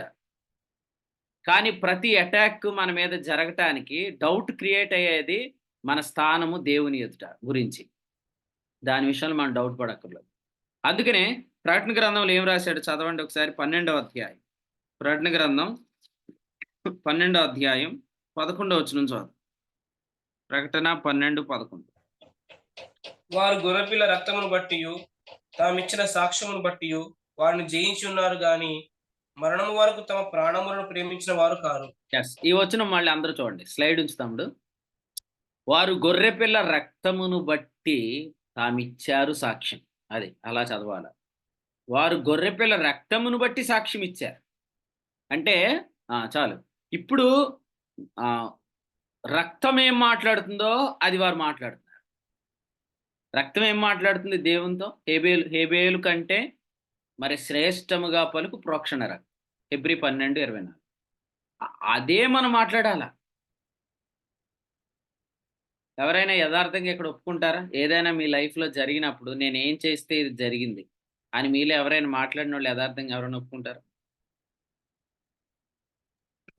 కానీ ప్రతి అటాక్ మన మీద జరగటానికి డౌట్ క్రియేట్ అయ్యేది మన స్థానము దేవుని ఎదుట గురించి. దాని విషయంలో మనం డౌట్ పడక్కర్లేదు. అందుకనే ప్రకటన గ్రంథంలో ఏం రాశాడు చదవండి ఒకసారి. 12వ అధ్యాయం. ప్రకటన గ్రంథం 12వ అధ్యాయం 11వ వచనం చదువు. ప్రకటన 12:11. వారు గొర్రెపిల్ల రక్తమును బట్టియు తామిచ్చిన సాక్ష్యమును బట్టియు వారిని జయించి ఉన్నారు గాని మరణము వరకు తమ ప్రాణములను ప్రేమించిన వారు కారు. ఈ వచనం మళ్ళీ అందరూ చూడండి. స్లైడ్ ఉంచు తమ్ముడు. వారు గొర్రెపిల్ల రక్తమును బట్టి తామిచ్చారు సాక్ష్యం. అది అలా చదవాలి. వారు గొర్రెపిల్ల రక్తమును బట్టి సాక్ష్యం ఇచ్చారు. అంటే చాలు. ఇప్పుడు రక్తం ఏం మాట్లాడుతుందో అది వారు మాట్లాడుతున్నారు. రక్తం ఏం మాట్లాడుతుంది దేవునితో? హేబేలు కంటే మరి శ్రేష్టముగా పలుకు ప్రోక్షణ రక్తం. హెబ్రీ 12:24. అదే మనం మాట్లాడాలా. ఎవరైనా యథార్థంగా ఇక్కడ ఒప్పుకుంటారా? ఏదైనా మీ లైఫ్‌లో జరిగినప్పుడు నేనేం చేస్తే ఇది జరిగింది అని మీలో ఎవరైనా మాట్లాడినోళ్ళు యథార్థంగా ఎవరైనా ఒప్పుకుంటారా?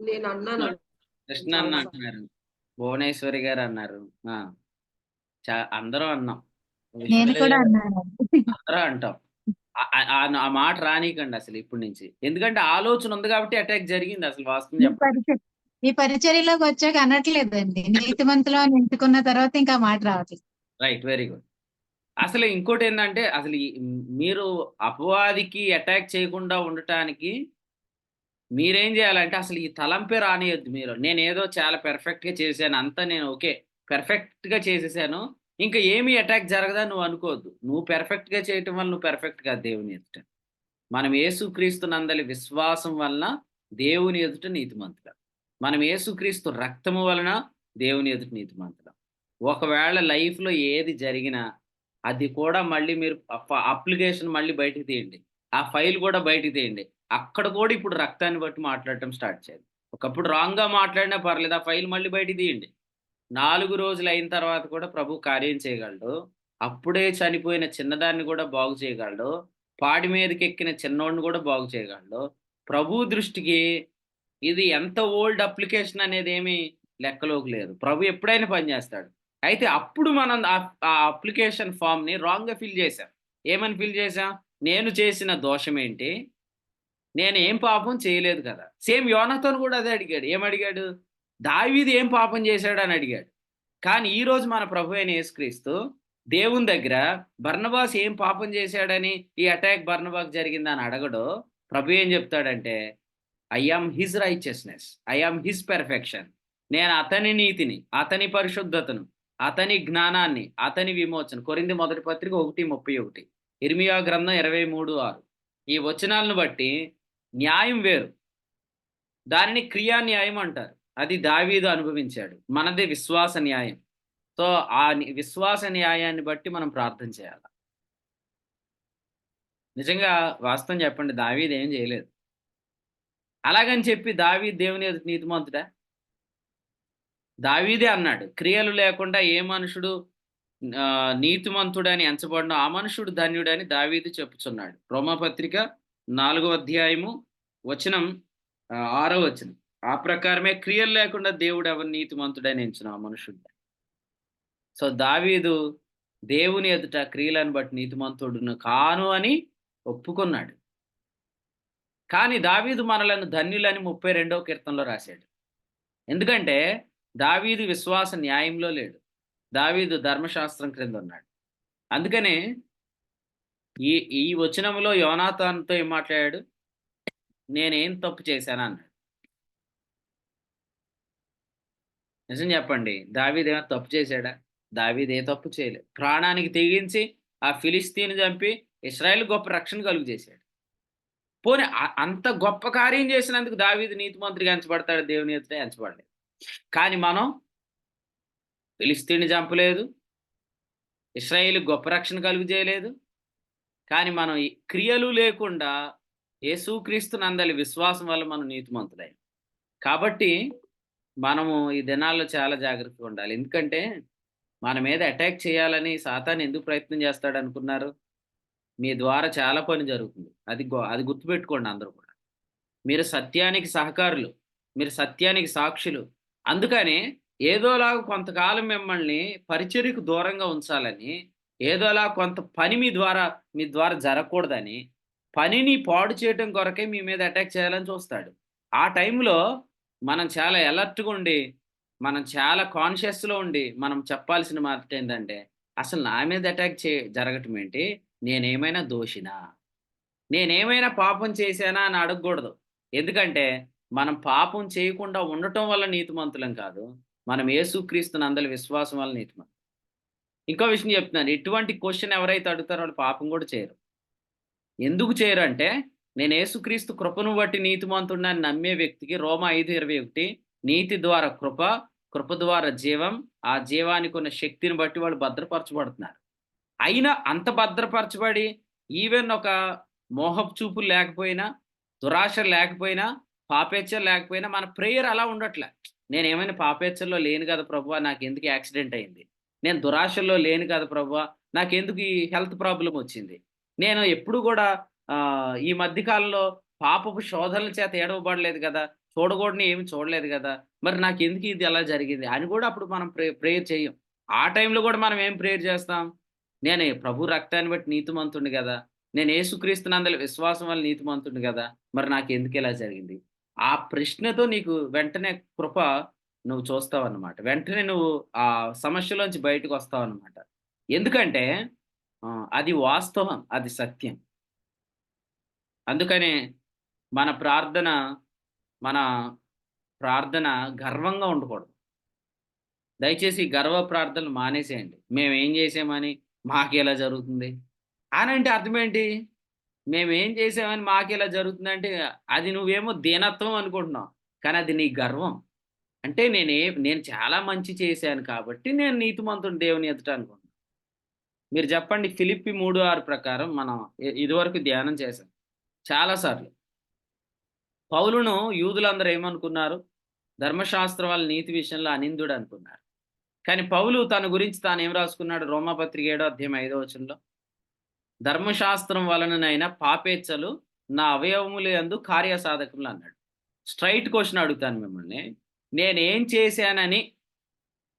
నేను అన్నాను కృష్ణ అన్న అంటున్నారు. భువనేశ్వరి గారు అన్నారు. ఆ! అందరం అన్నాం. నేను కూడా అన్నాను. అందరం అంటాం. ఆ మాట రానీకండి అసలు ఇప్పటి నుంచి. ఎందుకంటే ఆలోచన ఉంది కాబట్టి అటాక్ జరిగింది అసలు వాస్తవం చెప్పాలి. ఈ పరిచర్యలోకి వచ్చాక అనట్లేదండి. నీతిమంతులు అని ఎంచుకున్న తర్వాత ఇంకా మాట రావట్లేదు. Right, very good. అసలు ఇంకోటి ఏంటంటే అసలు మీరు అపవాదికి అటాక్ చేయకుండా ఉండటానికి మీరేం చేయాలంటే అసలు ఈ తలంపే రానియద్దు మీరు. నేనేదో చాలా పెర్ఫెక్ట్‌గా చేశాను. అంతా నేను ఓకే. పెర్ఫెక్ట్‌గా చేసేసాను. ఇంకా ఏమీ అటాక్ జరగదని నువ్వు అనుకోవద్దు. నువ్వు పెర్ఫెక్ట్‌గా చేయటం వల్ల నువ్వు పెర్ఫెక్ట్ కాదు దేవుని ఎదుట. మనం యేసుక్రీస్తునందలి విశ్వాసం వలన దేవుని ఎదుట నీతిమంతులం. మనం యేసుక్రీస్తు రక్తము వలన దేవుని ఎదుట నీతిమంతులం. ఒకవేళ లైఫ్‌లో ఏది జరిగినా అది కూడా మళ్ళీ మీరు అప్లికేషన్ మళ్ళీ బయటికి తీయండి. ఆ ఫైల్ కూడా బయటికి తీయండి. అక్కడ కూడా ఇప్పుడు రక్తాన్ని బట్టి మాట్లాడటం స్టార్ట్ చేయాలి. ఒకప్పుడు రాంగ్‌గా మాట్లాడినా పర్లేదు. ఆ ఫైల్ మళ్ళీ బయటికి తీయండి. 4 రోజులు అయిన తర్వాత కూడా ప్రభు కార్యం చేయగలడు. అప్పుడే చనిపోయిన చిన్నదాన్ని కూడా బాగు చేయగలడు. పాడి మీదకెక్కిన చిన్నోడిని కూడా బాగు చేయగలడు. ప్రభు దృష్టికి ఇది ఎంత ఓల్డ్ అప్లికేషన్ అనేది ఏమీ లెక్కలోకి లేదు. ప్రభు ఎప్పుడైనా పనిచేస్తాడు. అయితే అప్పుడు మనం ఆ అప్లికేషన్ ఫామ్‌ని రాంగ్‌గా ఫిల్ చేశాం. ఏమని ఫిల్ చేశాం? నేను చేసిన దోషం ఏంటి? నేను ఏం పాపం చేయలేదు కదా! సేమ్ యోనాతాను కూడా అదే అడిగాడు. ఏమడిగాడు? దావీదు ఏం పాపం చేశాడు అని అడిగాడు. కానీ ఈరోజు మన ప్రభు అయిన యేసుక్రీస్తు దేవుని దగ్గర బర్నబాస్ ఏం పాపం చేశాడని ఈ అటాక్ బర్నబాకు జరిగిందని అడగడు. ప్రభు ఏం చెప్తాడంటే, I am his righteousness. I am his perfection. నేను అతని నీతిని, అతని పరిశుద్ధతను, అతని జ్ఞానాన్ని, అతని విమోచన. కొరింథీ మొదటి పత్రిక 1:31. ఇర్మియా గ్రంథం 23:6. ఈ వచనాలను బట్టి న్యాయం వేరు. దానిని క్రియా న్యాయం అంటారు. అది దావీదు అనుభవించాడు. మనది విశ్వాస న్యాయం. సో ఆ విశ్వాస న్యాయాన్ని బట్టి మనం ప్రార్థన చేయాలి. నిజంగా వాస్తవం చెప్పండి, దావీదు ఏం చేయలేదు. అలాగని చెప్పి దావీదు దేవుని ఎదుట నీతిమంతుడా? దావీదే అన్నాడు, క్రియలు లేకుండా ఏ మనుషుడు నీతిమంతుడని ఎంచబడిన ఆ మనుషుడు ధన్యుడని దావీదు చెప్పుచున్నాడు. రోమాపత్రిక 4వ అధ్యాయము వచనం 6వ వచనం. ఆ ప్రకారమే క్రియలు లేకుండా దేవుడు ఎవరు నీతిమంతుడని ఎంచును ఆ మనుషుడు. సో దావీదు దేవుని ఎదుట క్రియలను బట్టి నీతిమంతుడును కాను అని ఒప్పుకున్నాడు. కానీ దావీదు మనలను ధన్యులని 32వ కీర్తనలో రాశాడు. ఎందుకంటే దావీదు విశ్వాస న్యాయంలో లేడు. దావీదు ధర్మశాస్త్రం క్రింద ఉన్నాడు. అందుకనే ఈ వచనంలో యోనాతానుతో ఏం మాట్లాడాడు? నేనేం తప్పు చేశాను అన్నాడు. నిజం చెప్పండి, దావీదు ఏమైనా తప్పు చేశాడా? దావీదు ఏ తప్పు చేయలేదు. ప్రాణానికి తెగించి ఆ ఫిలిస్తీని చంపి ఇశ్రాయేలు గొప్ప రక్షణ కలుగు చేశాడు. పోనీ అంత గొప్ప కార్యం చేసినందుకు దావీదు నీతిమంతుడిగా ఎంచబడతాడు, దేవుని ఎదుట ఎంచబడలేదు. కానీ మనం ఫిలిస్తీని చంపలేదు, ఇశ్రాయేలు గొప్ప రక్షణ కలుగు చేయలేదు. కానీ మనం క్రియలు లేకుండా యేసుక్రీస్తునందలి విశ్వాసం వల్ల మనం నీతిమంతులయ్యాం. కాబట్టి మనము ఈ దినాల్లో చాలా జాగ్రత్తగా ఉండాలి. ఎందుకంటే మన మీద అటాక్ చేయాలని సాతాను ఎందుకు ప్రయత్నం చేస్తాడు అనుకున్నారు? మీ ద్వారా చాలా పని జరుగుతుంది. అది గుర్తుపెట్టుకోండి అందరూ కూడా. మీరు సత్యానికి సహకారులు, మీరు సత్యానికి సాక్షులు. అందుకని ఏదోలాగా కొంతకాలం మిమ్మల్ని పరిచర్యకు దూరంగా ఉంచాలని, ఏదోలా కొంత పని మీ ద్వారా జరగకూడదని, పనిని పాడు చేయడం కొరకే మీ మీద అటాక్ చేయాలని చూస్తాడు. ఆ టైంలో మనం చాలా అలర్ట్‌గా ఉండి, మనం చాలా కాన్షియస్‌లో ఉండి మనం చెప్పాల్సిన మాట ఏంటంటే, అసలు నా మీద అటాక్ జరగటం ఏంటి? నేనేమైనా దోషినా? నేనేమైనా పాపం చేశానా అని అడగకూడదు. ఎందుకంటే మనం పాపం చేయకుండా ఉండటం వల్ల నీతిమంతులం కాదు. మనం యేసుక్రీస్తునందలి విశ్వాసం వల్ల నీతిమంతులం. ఇంకో విషయం చెప్తున్నాను. ఇటువంటి క్వెషన్ ఎవరైతే అడుగుతారో వాళ్ళు పాపం కూడా చేయరు. ఎందుకు చేయరు అంటే, నేను యేసుక్రీస్తు కృపను బట్టి నీతిమంతుడిని నమ్మే వ్యక్తికి రోమా 5:21 నీతి ద్వారా కృప, కృప ద్వారా జీవం, ఆ జీవానికి ఉన్న శక్తిని బట్టి వాళ్ళు భద్రపరచబడుతున్నారు. అయినా అంత భద్రపరచబడి ఈవెన్ ఒక మోహపు చూపులు లేకపోయినా, దురాశ లేకపోయినా, పాపేచ్ఛలు లేకపోయినా మన ప్రేయర్ అలా ఉండట్లే. నేనేమైనా పాపేచ్ఛల్లో లేను కదా ప్రభువా! నాకెందుకు యాక్సిడెంట్ అయింది? నేను దురాశల్లో లేను కదా ప్రభువా! నాకెందుకు ఈ హెల్త్ ప్రాబ్లమ్ వచ్చింది? నేను ఎప్పుడు గూడా ఈ మధ్య కాలంలో పాపపు శోధనల చేత ఏడవబడలేదు కదా! చూడకూడనివి ఏమి చూడలేదు కదా! మరి నాకెందుకు ఇది అలా జరిగింది? అని గూడా అప్పుడు మనం ప్రేయర్ చెయ్యం. ఆ టైంలో గూడా మనం ఏం ప్రేయర్ చేస్తాం? నేను ప్రభు రక్తాన్ని బట్టి నీతిమంతుడిని గదా! నేను యేసుక్రీస్తునందలి విశ్వాసం వల్ల నీతిమంతుడిని గదా! మరి నాకెందుకు ఇలా జరిగింది? ఆ ప్రశ్నతో నీకు వెంటనే కృప నువ్వు చూస్తావన్నమాట. వెంటనే నువ్వు ఆ సమస్యలోంచి బయటకొస్తావన్నమాట. ఎందుకంటే అది వాస్తవం. అది సత్యం. అందుకనే మన ప్రార్థన మన ప్రార్థన గర్వంగా ఉండకూడదు. దయచేసి ఈ గర్వ ప్రార్థనలు మానేసేయండి. మేమేం చేసామని మాకిలా జరుగుతుంది. అనంటే అర్థమేంటి? మేమేం చేసామని మాకిలా జరుగుతుందంటే అది నువ్వేమో దీనత్వం అనుకుంటున్నావు. కానీ అది నీ గర్వం. అంటే నేను చాలా మంచి చేశాను కాబట్టి నేను నీతిమంతుడిని దేవుని ఎదుట అనుకుంటున్నా. మీరు చెప్పండి ఫిలిప్పి 3:6 ప్రకారం మనం ఇదివరకు ధ్యానం చేశాం చాలా సార్లు. పౌలును యూదులందరూ ఏమనుకున్నారు? ధర్మశాస్త్రం వాళ్ళ నీతి విషయంలో అనిందుడు అనుకున్నారు. కానీ పౌలు తన గురించి తాను ఏం రాసుకున్నాడు? రోమాపత్రిక 7వ అధ్యాయం 5వ వచనంలో ధర్మశాస్త్రం వలననైనా పాపేచ్ఛలు నా అవయవముల యందు కార్యసాధకములు అన్నాడు. స్ట్రైట్ క్వశ్చన్ అడుగుతాను మిమ్మల్ని. నేనేం చేశానని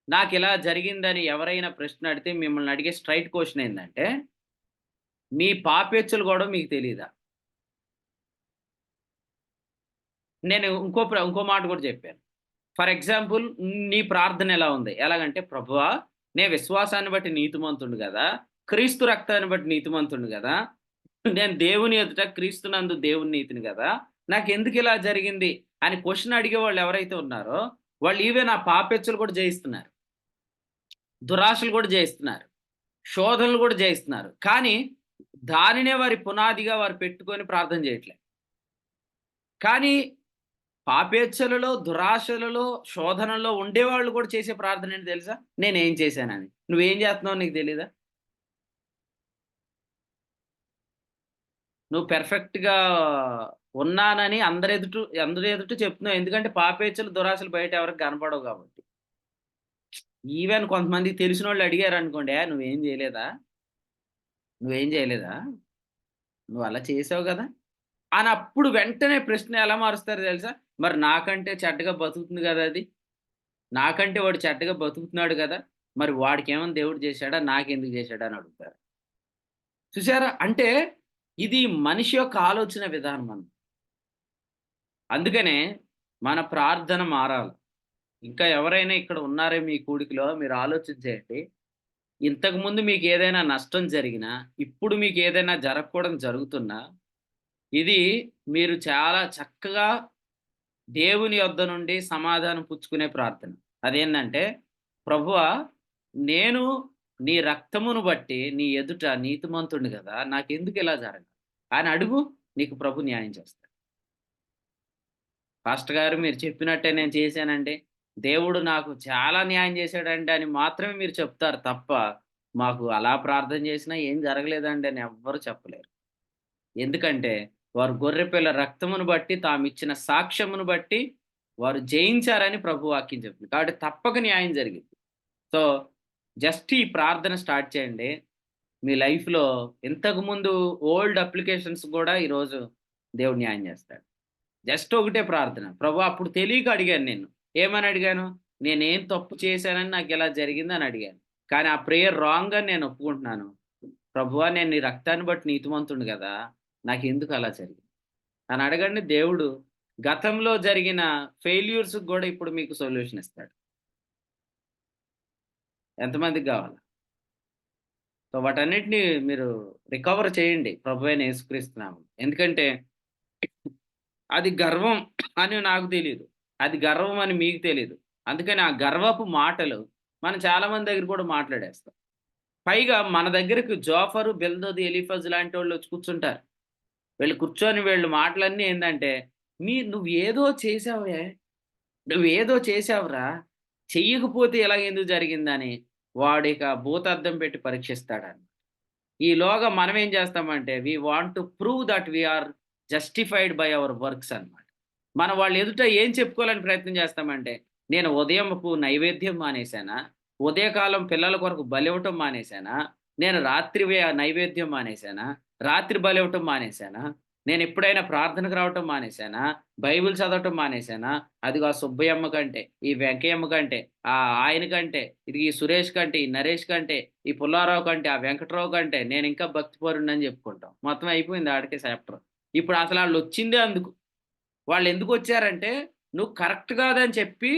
నాకిలా జరిగిందని ఎవరైనా ప్రశ్న అడిగితే మిమ్మల్ని అడిగే స్ట్రైట్ క్వశ్చన్ ఏందంటే, మీ పాపేచ్ఛలు గూడా మీకు తెలీదా? నేను ఇంకో మాట కూడా చెప్పాను. ఫర్ ఎగ్జాంపుల్ నీ ప్రార్థన ఎలా ఉంది? ఎలాగంటే, ప్రభువా నేను విశ్వాసాన్ని బట్టి నీతిమంతుడిని గదా! క్రీస్తు రక్తాన్ని బట్టి నీతిమంతుడిని గదా! నేను దేవుని ఎదుట క్రీస్తునందు దేవుని నీతిని గదా! నాకెందుకు ఇలా జరిగింది అని క్వశ్చన్ అడిగేవాళ్ళు ఎవరైతే ఉన్నారో, వాళ్ళు ఈవెన్ ఆ పాపేచ్ఛలు కూడా జయిస్తున్నారు. దురాశలు కూడా జయిస్తున్నారు. శోధనలు కూడా జయిస్తున్నారు. కానీ దానినే వారి పునాదిగా వారు పెట్టుకొని ప్రార్థన చేయట్లే. కానీ పాపేచ్ఛలలో, దురాశలలో, శోధనలో ఉండేవాళ్ళు కూడా చేసే ప్రార్థన ఏంటి తెలుసా? నేనేం చేశానని. నువ్వేం చేస్తున్నావో నీకు తెలీదా? నువ్వు పెర్ఫెక్ట్‌గా ఉన్నానని అందరి ఎదుట చెప్తున్నావు. ఎందుకంటే పాపేచ్ఛలు, దురాశలు బయట ఎవరికి కనపడవు కాబట్టి. ఈవెన్ కొంతమందికి తెలిసినోళ్ళు అడిగారనుకోండి, నువ్వేం చేయలేదా? నువ్వేం చేయలేదా? నువ్వు అలా చేసావు గదా! అని అప్పుడు వెంటనే ప్రశ్న ఎలా మారుస్తారో తెలుసా? మరి నాకంటే చెడ్డగా బతుకుతుంది గదా అది. నాకంటే వాడు చెడ్డగా బతుకుతున్నాడు గదా! మరి వాడికేమన్నా దేవుడు చేశాడా? నాకెందుకు చేశాడా? అని అడుగుతారు. చూసారా? అంటే ఇది మనిషి యొక్క ఆలోచన విధానం అన్నమాట. అందుకనే మన ప్రార్థన మారాలి. ఇంకా ఎవరైనా ఇక్కడ ఉన్నారే మీ కూడికలో మీరు ఆలోచించేయండి. ఇంతకుముందు మీకు ఏదైనా నష్టం జరిగినా, ఇప్పుడు మీకు ఏదైనా జరగకూడదు జరుగుతున్నా, ఇది మీరు చాలా చక్కగా దేవుని యొద్ద నుండి సమాధానం పుచ్చుకునే ప్రార్థన. అదేంటంటే, ప్రభువా నేను నీ రక్తమును బట్టి నీ ఎదుట నీతిమంతుడిని కదా! నాకెందుకు ఇలా జరగాలి? అని అడుగు, నీకు ప్రభు న్యాయం చేస్తాడు. పాస్టర్ గారు మీరు చెప్పినట్టే నేను చేశానండి. దేవుడు నాకు చాలా న్యాయం చేశాడండి అని మాత్రమే మీరు చెప్తారు తప్ప, మాకు అలా ప్రార్థన చేసినా ఏం జరగలేదండి అని ఎవ్వరు చెప్పలేరు. ఎందుకంటే వారు గొర్రెపిల్ల రక్తమును బట్టి తామిచ్చిన సాక్ష్యమును బట్టి వారు జయించారని ప్రభు వాక్యం చెప్తుంది. కాబట్టి తప్పక న్యాయం జరిగింది. సో జస్ట్ ఈ ప్రార్థన స్టార్ట్ చేయండి. మీ లైఫ్‌లో ఇంతకుముందు ఓల్డ్ అప్లికేషన్స్ కూడా ఈరోజు దేవుడు న్యాయం చేస్తాడు. జస్ట్ ఒకటే ప్రార్థన. ప్రభువా అప్పుడు తెలియక అడిగాను నేను. ఏమని అడిగాను? నేనేం తప్పు చేశానని నాకిలా జరిగిందని అడిగాను. కానీ ఆ ప్రేయర్ రాంగ్ అని నేను ఒప్పుకుంటున్నాను. ప్రభువా నేను నీ రక్తాన్ని బట్టి నీతిమంతుడిని గదా! నాకెందుకు అలా జరిగింది? అని అడగండి. దేవుడు గతంలో జరిగిన ఫెయిల్యూర్స్‌కి గూడా ఇప్పుడు మీకు సొల్యూషన్ ఇస్తాడు. ఎంతమందికి గావాలి? సో వాటన్నిటిని మీరు రికవర్ చేయండి ప్రభువైన యేసుక్రీస్తు నామములో. ఎందుకంటే అది గర్వం అని నాకు తెలీదు. అది గర్వం అని మీకు తెలీదు. అందుకని ఆ గర్వపు మాటలు మనం చాలా మంది దగ్గర కూడా మాట్లాడేస్తాం. పైగా మన దగ్గరకు జోఫరు, బిల్దదు, ఎలీఫజు లాంటోళ్ళు వచ్చి కూర్చుంటారు. వీళ్ళు కూర్చొని వీళ్ళు మాటలన్నీ ఏందంటే, నువ్వేదో చేసావే, నువ్వేదో చేసావురా, చెయ్యకపోతే ఇలాగెందుకు జరిగిందని వాడిక భూతద్దం పెట్టి పరీక్షిస్తాడని. ఈలోగా మనం ఏం చేస్తామంటే we want to prove that we are justified by our works అన్నమాట. మనం వాళ్ళ ఎదుట ఏం చెప్పుకోవాలని ప్రయత్నం చేస్తామంటే, నేను ఉదయంపు నైవేద్యం మానేశానా, ఉదయకాలం పిల్లల కొరకు బలివ్వటం మానేశానా, నేను రాత్రి నైవేద్యం మానేశానా, రాత్రి బలివ్వటం మానేశానా, నేను ఎప్పుడైనా ప్రార్థనకు రావటం మానేశానా, బైబిల్ చదవటం మానేశానా, అదిగో ఆ సుబ్బయ్యమ్మ కంటే, ఈ వెంకయ్యమ్మ కంటే, ఆయన కంటే, ఇది ఈ సురేష్ కంటే, ఈ నరేష్ కంటే, ఈ పుల్లారావు కంటే, ఆ వెంకటరావు కంటే నేను ఇంకా భక్తిపరుడని చెప్పుకుంటాం. మొత్తం అయిపోయింది ఆడికే చాప్టర్. ఇప్పుడు అసలు వాళ్ళు వచ్చిందే అందుకు. వాళ్ళు ఎందుకు వచ్చారంటే నువ్వు కరెక్ట్ కాదని చెప్పి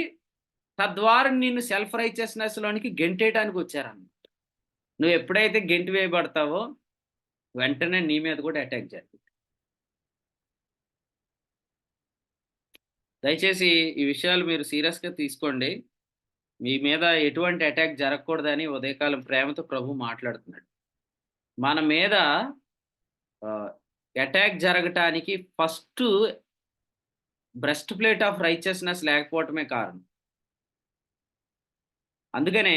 తద్వారా నిన్ను సెల్ఫ్ రైచియస్నెస్ లోనికి గెంటేయడానికి వచ్చారన్నమాట. నువ్వు ఎప్పుడైతే గెంటి వేయబడతావో వెంటనే నీ మీద కూడా అటాక్ జరుగుతుంది. దయచేసి ఈ విషయాలు మీరు సీరియస్గా తీసుకోండి. మీ మీద ఎటువంటి అటాక్ జరగకూడదని ఉదయకాలం ప్రేమతో ప్రభు మాట్లాడుతున్నాడు. మన మీద అటాక్ జరగటానికి first breast plate of righteousness లేకపోవటమే కారణం. అందుకనే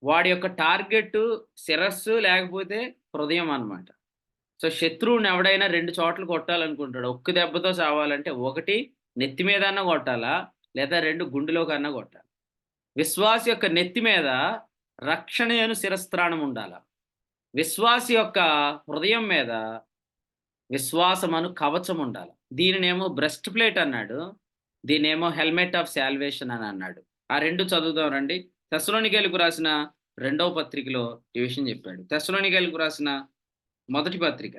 వాడి యొక్క టార్గెట్ శిరస్సు లేకపోతే హృదయం అన్నమాట. సో శత్రువుని ఎవడైనా 2 చోట్ల కొట్టాలనుకుంటాడు. ఒక్క దెబ్బతో చావాలంటే ఒకటి నెత్తి మీద అన్నా కొట్టాలా, లేదా 2 గుండెలో కన్నా కొట్టాలి. విశ్వాసి యొక్క నెత్తి మీద రక్షణ శిరస్త్రాణం ఉండాల. విశ్వాసి యొక్క హృదయం మీద విశ్వాసమను కవచం ఉండాలి. దీనినేమో బ్రెస్ట్ ప్లేట్ అన్నాడు, దీనేమో హెల్మెట్ ఆఫ్ సాల్వేషన్ అని అన్నాడు. ఆ 2 చదువుదాం రండి. తెస్సలోనికీయులకు రాసిన 2వ పత్రికలో ఈ విషయం చెప్పాడు. తెస్సలోనికీయులకు రాసిన మొదటి పత్రిక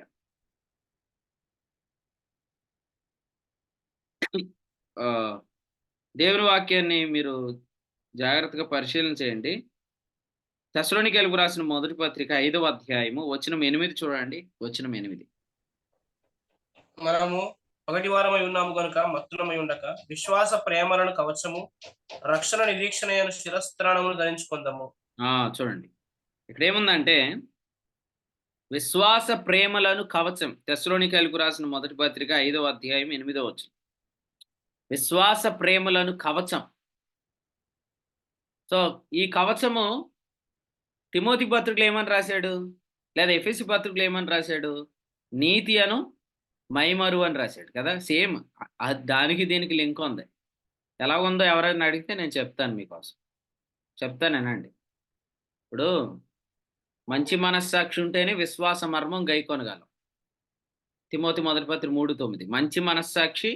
దేవుని వాక్యాన్ని మీరు జాగ్రత్తగా పరిశీలన చేయండి. తెస్సలోనికీయులకు రాసిన మొదటి పత్రిక 5వ అధ్యాయము వచనం 8 చూడండి. వచనం 8. మనము ఒకటి వారమై ఉన్నాము గనుక మత్తులమై ఉండక విశ్వాస ప్రేమలను కవచము, రక్షణ నిరీక్షణ శిరస్త్రాణమును ధరించుకుందాము. చూడండి ఇక్కడ ఏముందంటే విశ్వాస ప్రేమలను కవచం. తెస్సలోనికీయులకు రాసిన మొదటి పత్రిక 5వ అధ్యాయం 8వ వచనం. విశ్వాస ప్రేమలను కవచం. సో ఈ కవచము తిమోతి పత్రికలు ఏమని రాశాడు, లేదా ఎఫెసీ పత్రికలు ఏమని రాశాడు, నీతి అను మైమరు అని రాశాడు కదా. సేమ్ దానికి దీనికి లింక్ ఉంది. ఎలా ఉందో ఎవరైనా అడిగితే నేను చెప్తాను, మీకోసం చెప్తానేనండి. ఇప్పుడు మంచి మనస్సాక్షి ఉంటేనే విశ్వాస మర్మం గైకొనగలం. తిమోతి మొదటి పత్రిక 3:9. మంచి మనస్సాక్షి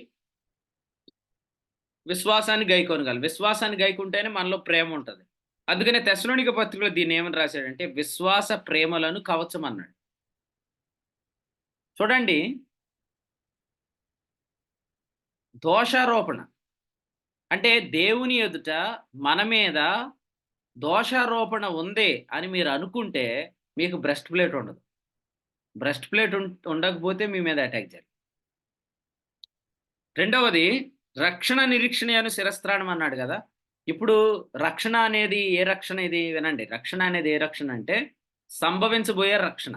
విశ్వాసాన్ని గైకొనగలం. విశ్వాసాన్ని గైకుంటేనే మనలో ప్రేమ ఉంటుంది. అందుకనే తెస్సలోనిక పత్రికలో దీన్ని ఏమని రాశాడంటే విశ్వాస ప్రేమలను కవచం అన్నాడు. చూడండి, దోషారోపణ అంటే దేవుని ఎదుట మన మీద దోషారోపణ ఉంది అని మీరు అనుకుంటే మీకు బ్రెస్ట్ ప్లేట్ ఉండదు. బ్రెస్ట్ ప్లేట్ ఉండకపోతే మీ మీద అటాక్ జరిగింది. రెండవది రక్షణ నిరీక్షణ శిరస్త్రాణం అన్నాడు కదా. ఇప్పుడు రక్షణ అనేది ఏ రక్షణ? ఇది వినండి. రక్షణ అనేది ఏ రక్షణ అంటే సంభవించబోయే రక్షణ.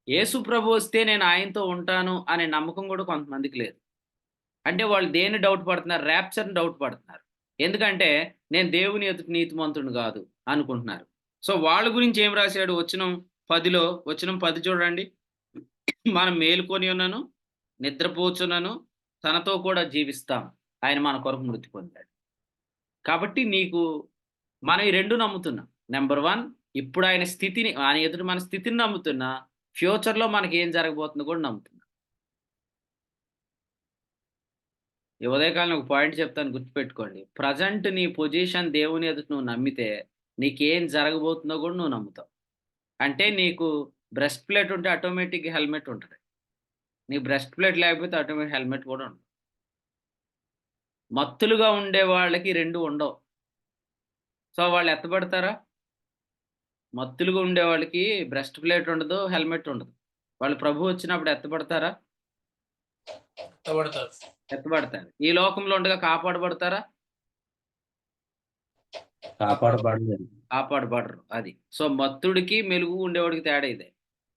యేసు ప్రభు వస్తే నేను ఆయనతో ఉంటాను అనే నమ్మకం కూడా కొంతమందికి లేదు. అంటే వాళ్ళు దేన్ని డౌట్ పడుతున్నారు? ర్యాప్చర్ని డౌట్ పడుతున్నారు. ఎందుకంటే నేను దేవుని ఎదుట నీతిమంతుడు కాదు అనుకుంటున్నారు. సో వాళ్ళ గురించి ఏం రాశాడు? వచనం 10 చూడండి. మనం మేలుకొని ఉన్నాను, నిద్రపోచున్నాను, తనతో కూడా జీవిస్తాం, ఆయన మన కొరకు మృతి పొందాడు. కాబట్టి మనం ఈ 2 నమ్ముతున్నాం. నెంబర్ 1, ఇప్పుడు ఆయన ఎదుట మన స్థితిని నమ్ముతున్నా, ఫ్యూచర్లో మనకి ఏం జరగబోతుందో కూడా నమ్ముతున్నా. ఈ ఉదయకాలం ఒక పాయింట్ చెప్తాను, గుర్తుపెట్టుకోండి. ప్రజెంట్ నీ పొజిషన్ దేవుని ఎదుట నువ్వు నమ్మితే నీకేం జరగబోతుందో కూడా నువ్వు నమ్ముతావు. అంటే నీకు బ్రెస్ట్ ప్లేట్ ఉంటే ఆటోమేటిక్గా హెల్మెట్ ఉంటుంది. నీ బ్రెస్ట్ ప్లేట్ లేకపోతే ఆటోమేటిక్ హెల్మెట్ కూడా ఉండదు. మత్తులుగా ఉండే వాళ్ళకి 2 ఉండవు. సో వాళ్ళు ఎత్తబడతారా? మత్తులుగా ఉండే వాళ్ళకి బ్రెస్ట్ ప్లేట్ ఉండదు, హెల్మెట్ ఉండదు. వాళ్ళు ప్రభు వచ్చినప్పుడు ఎత్తబడతారా? ఎత్తబడతారు. ఈ లోకంలో ఉండగా కాపాడబడతారా? కాపాడబడరు. అది. సో మత్తుడికి మెలుగు ఉండేవాడికి తేడా ఇదే.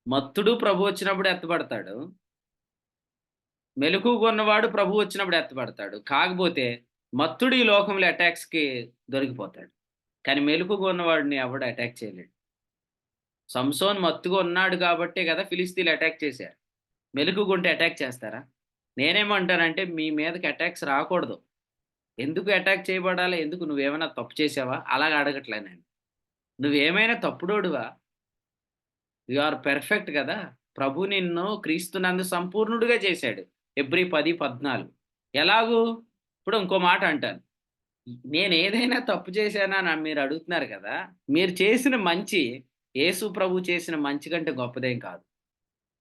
మత్తుడు ప్రభు వచ్చినప్పుడు ఎత్తబడతాడు, మెలుగు కొన్నవాడు ప్రభు వచ్చినప్పుడు ఎత్తబడతాడు. కాకపోతే మత్తుడు ఈ లోకంలో అటాక్స్కి దొరికిపోతాడు, కానీ మెలుగు కొన్నవాడిని ఎవడు అటాక్ చేయలేడు. సంసోన్ మత్తుగా ఉన్నాడు కాబట్టే కదా ఫిలిస్తీన్లు అటాక్ చేశారు. మెలకుగుంటే అటాక్ చేస్తారా? నేనేమంటానంటే మీ మీదకి అటాక్స్ రాకూడదు. ఎందుకు అటాక్ చేయబడాలి? ఎందుకు నువ్వేమైనా తప్పు చేసావా? అలాగ అడగట్లే నేను. నువ్వేమైనా తప్పుడోడివా? యు ఆర్ పెర్ఫెక్ట్ కదా! ప్రభు నిన్ను క్రీస్తునందు సంపూర్ణుడిగా చేశాడు. హెబ్రీ 10:14. ఎలాగూ? ఇప్పుడు ఇంకో మాట అంటాను. నేనేదైనా తప్పు చేశానా అని మీరు అడుగుతున్నారు కదా! మీరు చేసిన మంచి యేసు ప్రభు చేసిన మంచి కంటే గొప్పదేం కాదు.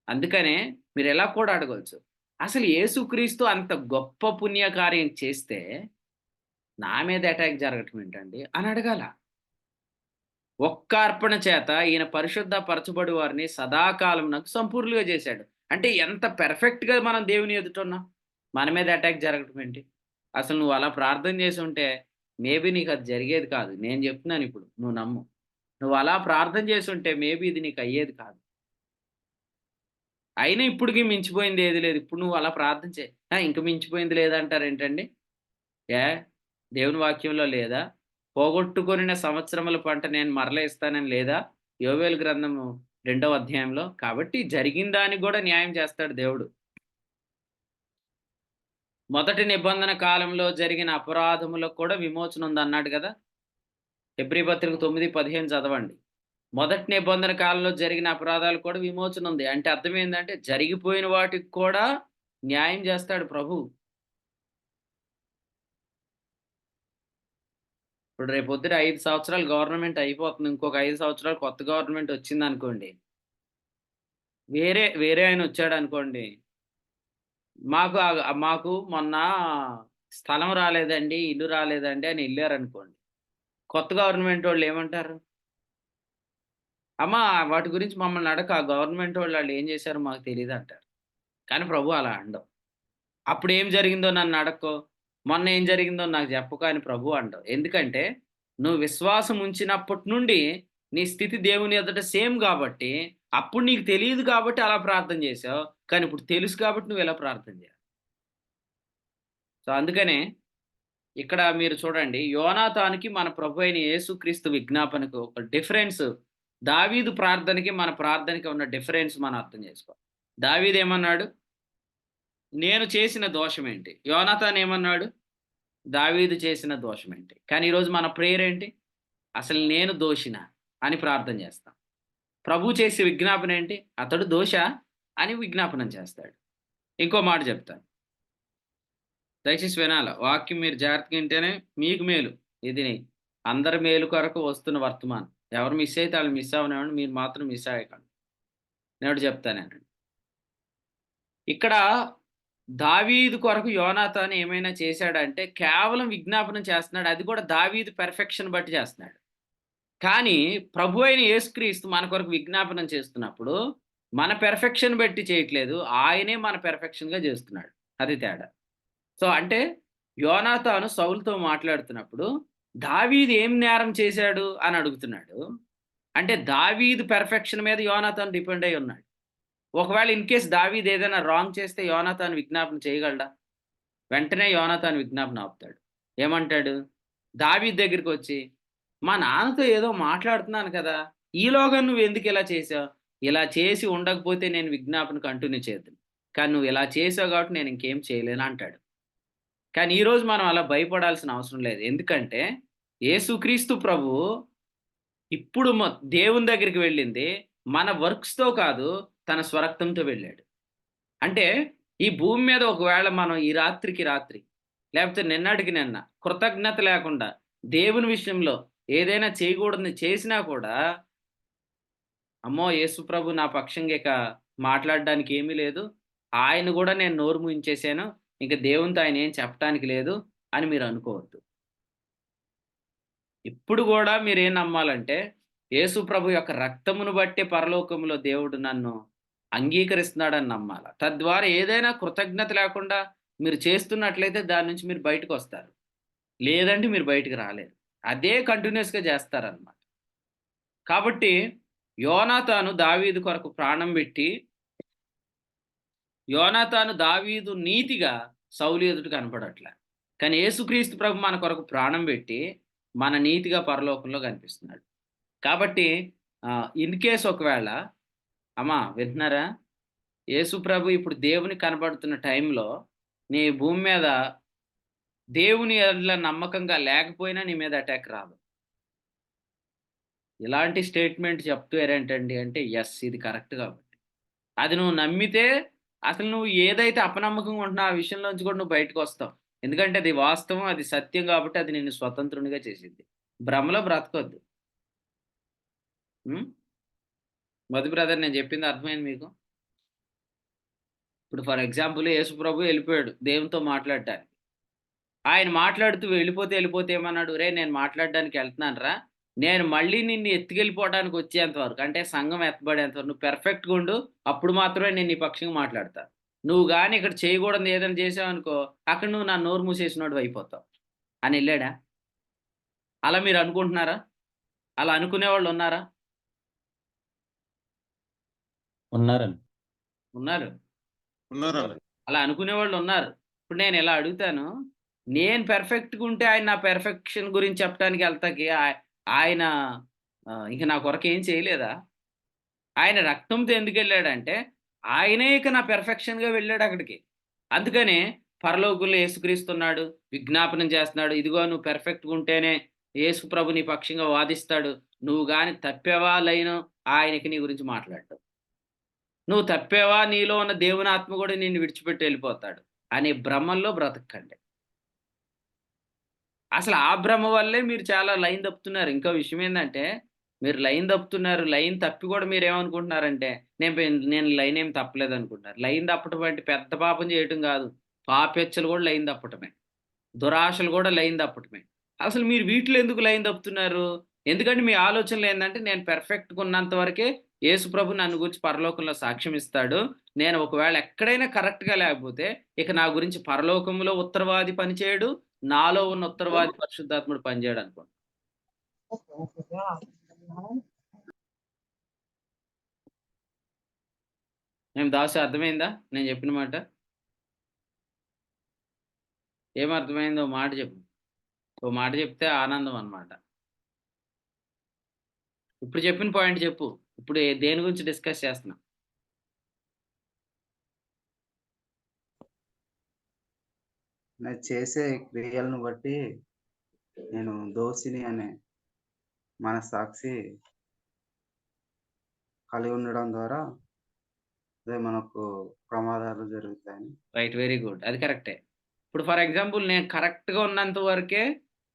అందుకనే మీరిలా కూడా అడగొచ్చు. అసలు యేసుక్రీస్తు అంత గొప్ప పుణ్యకార్యం చేస్తే నా మీద అటాక్ జరగటం ఏంటండి అని అడగాల. ఒక్క అర్పణ చేత ఈయన పరిశుద్ధ పరచబడి వారిని సదాకాలం నాకు సంపూర్ణులుగా చేశాడు. అంటే ఎంత పెర్ఫెక్ట్‌గా మనం దేవుని ఎదుట ఉన్నాం. మన మీద అటాక్ జరగటం ఏంటి? అసలు నువ్వు అలా ప్రార్థన చేసి ఉంటే మేబీ నీకు అది జరిగేది కాదు. నేను చెప్తున్నాను ఇప్పుడు. నువ్వు నమ్ము. నువ్వు అలా ప్రార్థన చేసి ఉంటే మేబీ ఇది నీకు అయ్యేది కాదు. అయినా ఇప్పటికి మించిపోయింది ఏది లేదు. ఇప్పుడు నువ్వు అలా ప్రార్థన చేయి. ఇంక మించిపోయింది లేదంటారేంటండి? ఏ దేవుని వాక్యంలో లేదా? పోగొట్టుకొనిన సంవత్సరముల పంట నేను మరల ఇస్తానని లేదా? యోవేలు గ్రంథము 2వ అధ్యాయంలో. కాబట్టి జరిగిన దానికి కూడా న్యాయం చేస్తాడు దేవుడు. మొదటి నిబంధన కాలంలో జరిగిన అపరాధములకు కూడా విమోచన ఉందన్నాడు కదా! హెబ్రీ పత్రిక 9:15 చదవండి. మొదటి నిబంధన కాలంలో జరిగిన అపరాధాలకు కూడా విమోచన ఉంది. అంటే అర్థం ఏందంటే జరిగిపోయిన వాటికి కూడా న్యాయం చేస్తాడు ప్రభువు. ఇప్పుడు రేపొద్దున 5 సంవత్సరాలు గవర్నమెంట్ అయిపోతుంది. ఇంకొక 5 సంవత్సరాలు కొత్త గవర్నమెంట్ వచ్చిందనుకోండి. వేరే ఆయన వచ్చాడనుకోండి. మాకు మొన్న స్థలం రాలేదండి, ఇల్లు రాలేదండి అని ఎళ్లారనుకోండి. కొత్త గవర్నమెంట్ వాళ్ళు ఏమంటారు? అమ్మా వాటి గురించి మమ్మల్ని అడగకు. ఆ గవర్నమెంట్ వాళ్ళు ఏం చేశారో మాకు తెలీదంటారు. కానీ ప్రభువు అలా అనడు. అప్పుడేం జరిగిందో నన్ను అడక్కో, మొన్న ఏం జరిగిందో నాకు చెప్పకు అని ప్రభువు అంటావు. ఎందుకంటే నువ్వు విశ్వాసం ఉంచినప్పటి నుండి నీ స్థితి దేవుని ఎదుట సేమ్ కాబట్టి, అప్పుడు నీకు తెలీదు కాబట్టి అలా ప్రార్థన చేశావు. కానీ ఇప్పుడు తెలుసు కాబట్టి నువ్వు ఇలా ప్రార్థన చేయాలి. సో, అందుకనే ఇక్కడ మీరు చూడండి యోనాతానుకి మన ప్రభు అయిన యేసుక్రీస్తు విజ్ఞాపనకు ఒక డిఫరెన్స్, దావీదు ప్రార్థనకి మన ప్రార్థనకి ఉన్న డిఫరెన్స్ మనం అర్థం చేసుకోవాలి. దావీదు ఏమన్నాడు? నేను చేసిన దోషం ఏంటి? యోనాతాన్ ఏమన్నాడు? దావీదు చేసిన దోషం ఏంటి? కానీ ఈరోజు మన ప్రేయర్ ఏంటి? అసలు నేను దోషినా అని ప్రార్థన చేస్తాం. ప్రభు చేసే విజ్ఞాపన ఏంటి? అతడు దోషా అని విజ్ఞాపనం చేస్తాడు. ఇంకో మాట చెప్తాను, దయచేసి వినాల. వాక్యం మీరు జాగ్రత్తగా వింటేనే మీకు మేలు. ఇది అందరి మేలు కొరకు వస్తున్న వర్తమానం. ఎవరు మిస్ అయితే వాళ్ళు మిస్ అవనివ్వండి, మీరు మాత్రం మిస్ అయ్యకండి. నేను చెప్తానండి. ఇక్కడ దావీదు కొరకు యోనాతాను ఏమైనా చేశాడంటే కేవలం విజ్ఞాపనం చేస్తున్నాడు. అది కూడా దావీదు పెర్ఫెక్షన్ బట్టి చేస్తున్నాడు. కానీ ప్రభు అయిన యేసుక్రీస్తు మన కొరకు విజ్ఞాపనం చేస్తున్నప్పుడు మన పెర్ఫెక్షన్ బట్టి చేయట్లేదు, ఆయనే మన పెర్ఫెక్షన్గా చేస్తున్నాడు. అది తేడా. సో అంటే యోనాతాను సౌలుతో మాట్లాడుతున్నప్పుడు దావీదు ఏం నేరం చేశాడు అని అడుగుతున్నాడు. అంటే దావీదు పెర్ఫెక్షన్ మీద యోనాతాను డిపెండ్ అయి ఉన్నాడు. ఒకవేళ ఇన్ కేస్ దావీదు ఏదైనా రాంగ్ చేస్తే యోనాతాను విజ్ఞాపన చేయగలడా? వెంటనే యోనాతాను విజ్ఞాపన ఆపుతాడు. ఏమంటాడు? దావీదు దగ్గరికి వచ్చి, మా నాన్నతో ఏదో మాట్లాడుతున్నాను కదా, ఈలోగా నువ్వు ఎందుకు ఇలా చేసావు? ఇలా చేసి ఉండకపోతే నేను విజ్ఞాపన కంటిన్యూ చేద్దాను, కానీ నువ్వు ఇలా చేసావు కాబట్టి నేను ఇంకేం చేయలేను అంటాడు. కానీ ఈరోజు మనం అలా భయపడాల్సిన అవసరం లేదు. ఎందుకంటే యేసుక్రీస్తు ప్రభు ఇప్పుడు దేవుని దగ్గరికి వెళ్ళింది మన వర్క్స్తో కాదు, తన స్వరక్తంతో వెళ్ళాడు. అంటే ఈ భూమి మీద ఒకవేళ మనం ఈ రాత్రికి రాత్రి లేకపోతే నిన్నటికి నిన్న కృతజ్ఞత లేకుండా దేవుని విషయంలో ఏదైనా చేయకూడదని చేసినా కూడా, అమ్మో యేసు ప్రభు నా పక్షంగా ఇక మాట్లాడడానికి ఏమీ లేదు, ఆయన కూడా నేను నోరు మూయించేశాను, ఇంకా దేవునితో ఆయన ఏం చెప్పడానికి లేదు అని మీరు అనుకోవద్దు. ఇప్పుడు కూడా మీరేం నమ్మాలంటే యేసు ప్రభు యొక్క రక్తమును బట్టి పరలోకంలో దేవుడు నన్ను అంగీకరిస్తున్నాడని నమ్మాలి. తద్వారా ఏదైనా కృతజ్ఞత లేకుండా మీరు చేస్తున్నట్లయితే దాని నుంచి మీరు బయటకు వస్తారు. లేదంటే మీరు బయటకు రాలేరు. అదే కంటిన్యూస్గా చేస్తారన్నమాట. కాబట్టి యోనాతాను దావీదు కొరకు ప్రాణం పెట్టి, యోనాతాను దావీదు నీతిగా సౌలు ఎదుట కనపడట్లే. కానీ యేసుక్రీస్తు ప్రభు మన కొరకు ప్రాణం పెట్టి మన నీతిగా పరలోకంలో కనిపిస్తున్నాడు. కాబట్టి ఇన్ కేస్ ఒకవేళ అమ్మా వింటున్నారా? యేసు ప్రభు ఇప్పుడు దేవుని కనబడుతున్న టైంలో నీ భూమి మీద దేవుని ఎడల నమ్మకంగా లేకపోయినా నీ మీద అటాక్ రాదు. ఇలాంటి స్టేట్మెంట్ చెప్తారేంటండి అంటే ఎస్ ఇది కరెక్ట్ కాబట్టి. అది నువ్వు నమ్మితే అసలు నువ్వు ఏదైతే అపనమ్మకంగా ఉంటున్నావు ఆ విషయంలోంచి కూడా నువ్వు బయటకు వస్తావు. ఎందుకంటే అది వాస్తవం, అది సత్యం కాబట్టి అది నిన్ను స్వతంత్రునిగా చేసింది. భ్రమలో బ్రతకొద్దు. మధు బ్రదర్ నేను చెప్పింది అర్థమైంది మీకు? ఇప్పుడు ఫర్ ఎగ్జాంపుల్ యేసు ప్రభు వెళ్ళిపోయాడు దేవునితో మాట్లాడటానికి. ఆయన మాట్లాడుతూ వెళ్ళిపోతే ఏమన్నాడు? రే నేను మాట్లాడడానికి వెళ్తున్నాను రా, నేను మళ్ళీ నిన్ను ఎత్తుకెళ్ళిపోవడానికి వచ్చేంత వరకు అంటే సంఘం ఎత్తబడేంత వరకు నువ్వు పెర్ఫెక్ట్గా ఉండు, అప్పుడు మాత్రమే నేను నీ పక్షంగా మాట్లాడతా. నువ్వు కానీ ఇక్కడ చేయకూడదు ఏదైనా చేసావనుకో అక్కడ నువ్వు నా నోరు మూసేసినోడు అయిపోతావు అని వెళ్ళాడా? అలా మీరు అనుకుంటున్నారా? అలా అనుకునే వాళ్ళు ఉన్నారా? ఉన్నారండి. ఉన్నారు. ఉన్నారా? అలా అనుకునే వాళ్ళు ఉన్నారు. ఇప్పుడు నేను ఇలా అడుగుతాను, నేను పెర్ఫెక్ట్గా ఉంటే ఆయన నా పెర్ఫెక్షన్ గురించి చెప్పడానికి వెళ్తాకి ఆయన ఇంక నా కొరకు ఏం చేయలేదా? ఆయన రక్తంతో ఎందుకు వెళ్ళాడంటే ఆయనే ఇక నా పెర్ఫెక్షన్గా వెళ్ళాడు అక్కడికి. అందుకనే పరలోకంలో యేసుక్రీస్తున్నాడు, విజ్ఞాపనం చేస్తున్నాడు, ఇదిగో నువ్వు పెర్ఫెక్ట్గా ఉంటేనే యేసు ప్రభు నీ పక్షంగా వాదిస్తాడు, నువ్వు కానీ తప్పేవా లైను ఆయనకి నీ గురించి మాట్లాడటం, నువ్వు తప్పేవా నీలో ఉన్న దేవుని ఆత్మ కూడా నిన్ను విడిచిపెట్టి వెళ్ళిపోతాడు అనే భ్రమంలో బ్రతకండి. అసలు ఆ భ్రమ వల్లే మీరు చాలా లైన్ తప్పుతున్నారు. ఇంకో విషయం ఏంటంటే మీరు లైన్ తప్పుతున్నారు. లైన్ తప్పి కూడా మీరు ఏమనుకుంటున్నారంటే నేను లైన్ ఏం తప్పలేదు అనుకుంటున్నారు. లైన్ తప్పటం అంటే పెద్ద పాపం చేయటం కాదు, పాపెచ్చలు కూడా లైన్ తప్పటమే, దురాశలు కూడా లైన్ తప్పటమే. అసలు మీరు వీటిలో ఎందుకు లైన్ తప్పుతున్నారు? ఎందుకంటే మీ ఆలోచనలు ఏంటంటే నేను పెర్ఫెక్ట్గా ఉన్నంత వరకే యేసు ప్రభు నన్ను గురించి పరలోకంలో సాక్ష్యం ఇస్తాడు, నేను ఒకవేళ ఎక్కడైనా కరెక్ట్గా లేకపోతే ఇక నా గురించి పరలోకంలో ఉత్తరవాది పనిచేయడు, నాలో ఉన్న ఉత్తరవాది పరిశుద్ధాత్ముడు పనిచేయడు అనుకోండి. దాసు అర్థమైందా నేను చెప్పిన మాట? ఏమర్థమైందో మాట చెప్పు. ఓ మాట చెప్తే ఆనందం అన్నమాట. ఇప్పుడు చెప్పిన పాయింట్ చెప్పు. ఇప్పుడు దేని గురించి డిస్కస్ చేస్తున్నా? నేను చేసే క్రియలను బట్టి నేను దోషిని అనే మనస్సాక్షి కలిగి ఉండడం ద్వారా అదే మనకు ప్రమాదాలు జరుగుతాయని. రైట్, వెరీ గుడ్, అది కరెక్టే. ఇప్పుడు ఫర్ ఎగ్జాంపుల్ నేను కరెక్ట్గా ఉన్నంత వరకే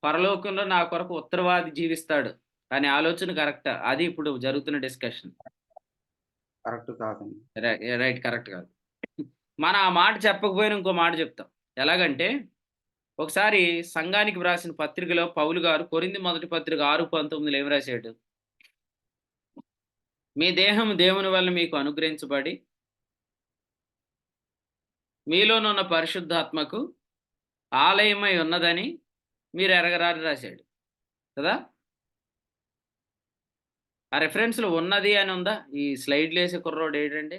పరలోకంలో నా కొరకు ఉత్తరవాది జీవిస్తాడు అనే ఆలోచన కరెక్టా? అది ఇప్పుడు జరుగుతున్న డిస్కషన్. కరెక్ట్ కాదండి. రైట్, కరెక్ట్ కాదు. మనం ఆ మాట చెప్పకపోయినా ఇంకో మాట చెప్తాం. ఎలాగంటే ఒకసారి సంఘానికి వ్రాసిన పత్రికలో పౌలు గారు కొరింథీ మొదటి పత్రిక 6:19 ఏం రాశాడు? మీ దేహం దేవుని వల్ల మీకు అనుగ్రహించబడి మీలోనున్న పరిశుద్ధాత్మకు ఆలయమై ఉన్నదని మీరు ఎరగరాని రాశాడు కదా. ఆ రెఫరెన్స్లో ఉన్నది అని ఉందా? ఈ స్లైడ్లు వేసే కుర్రోడు ఏంటండి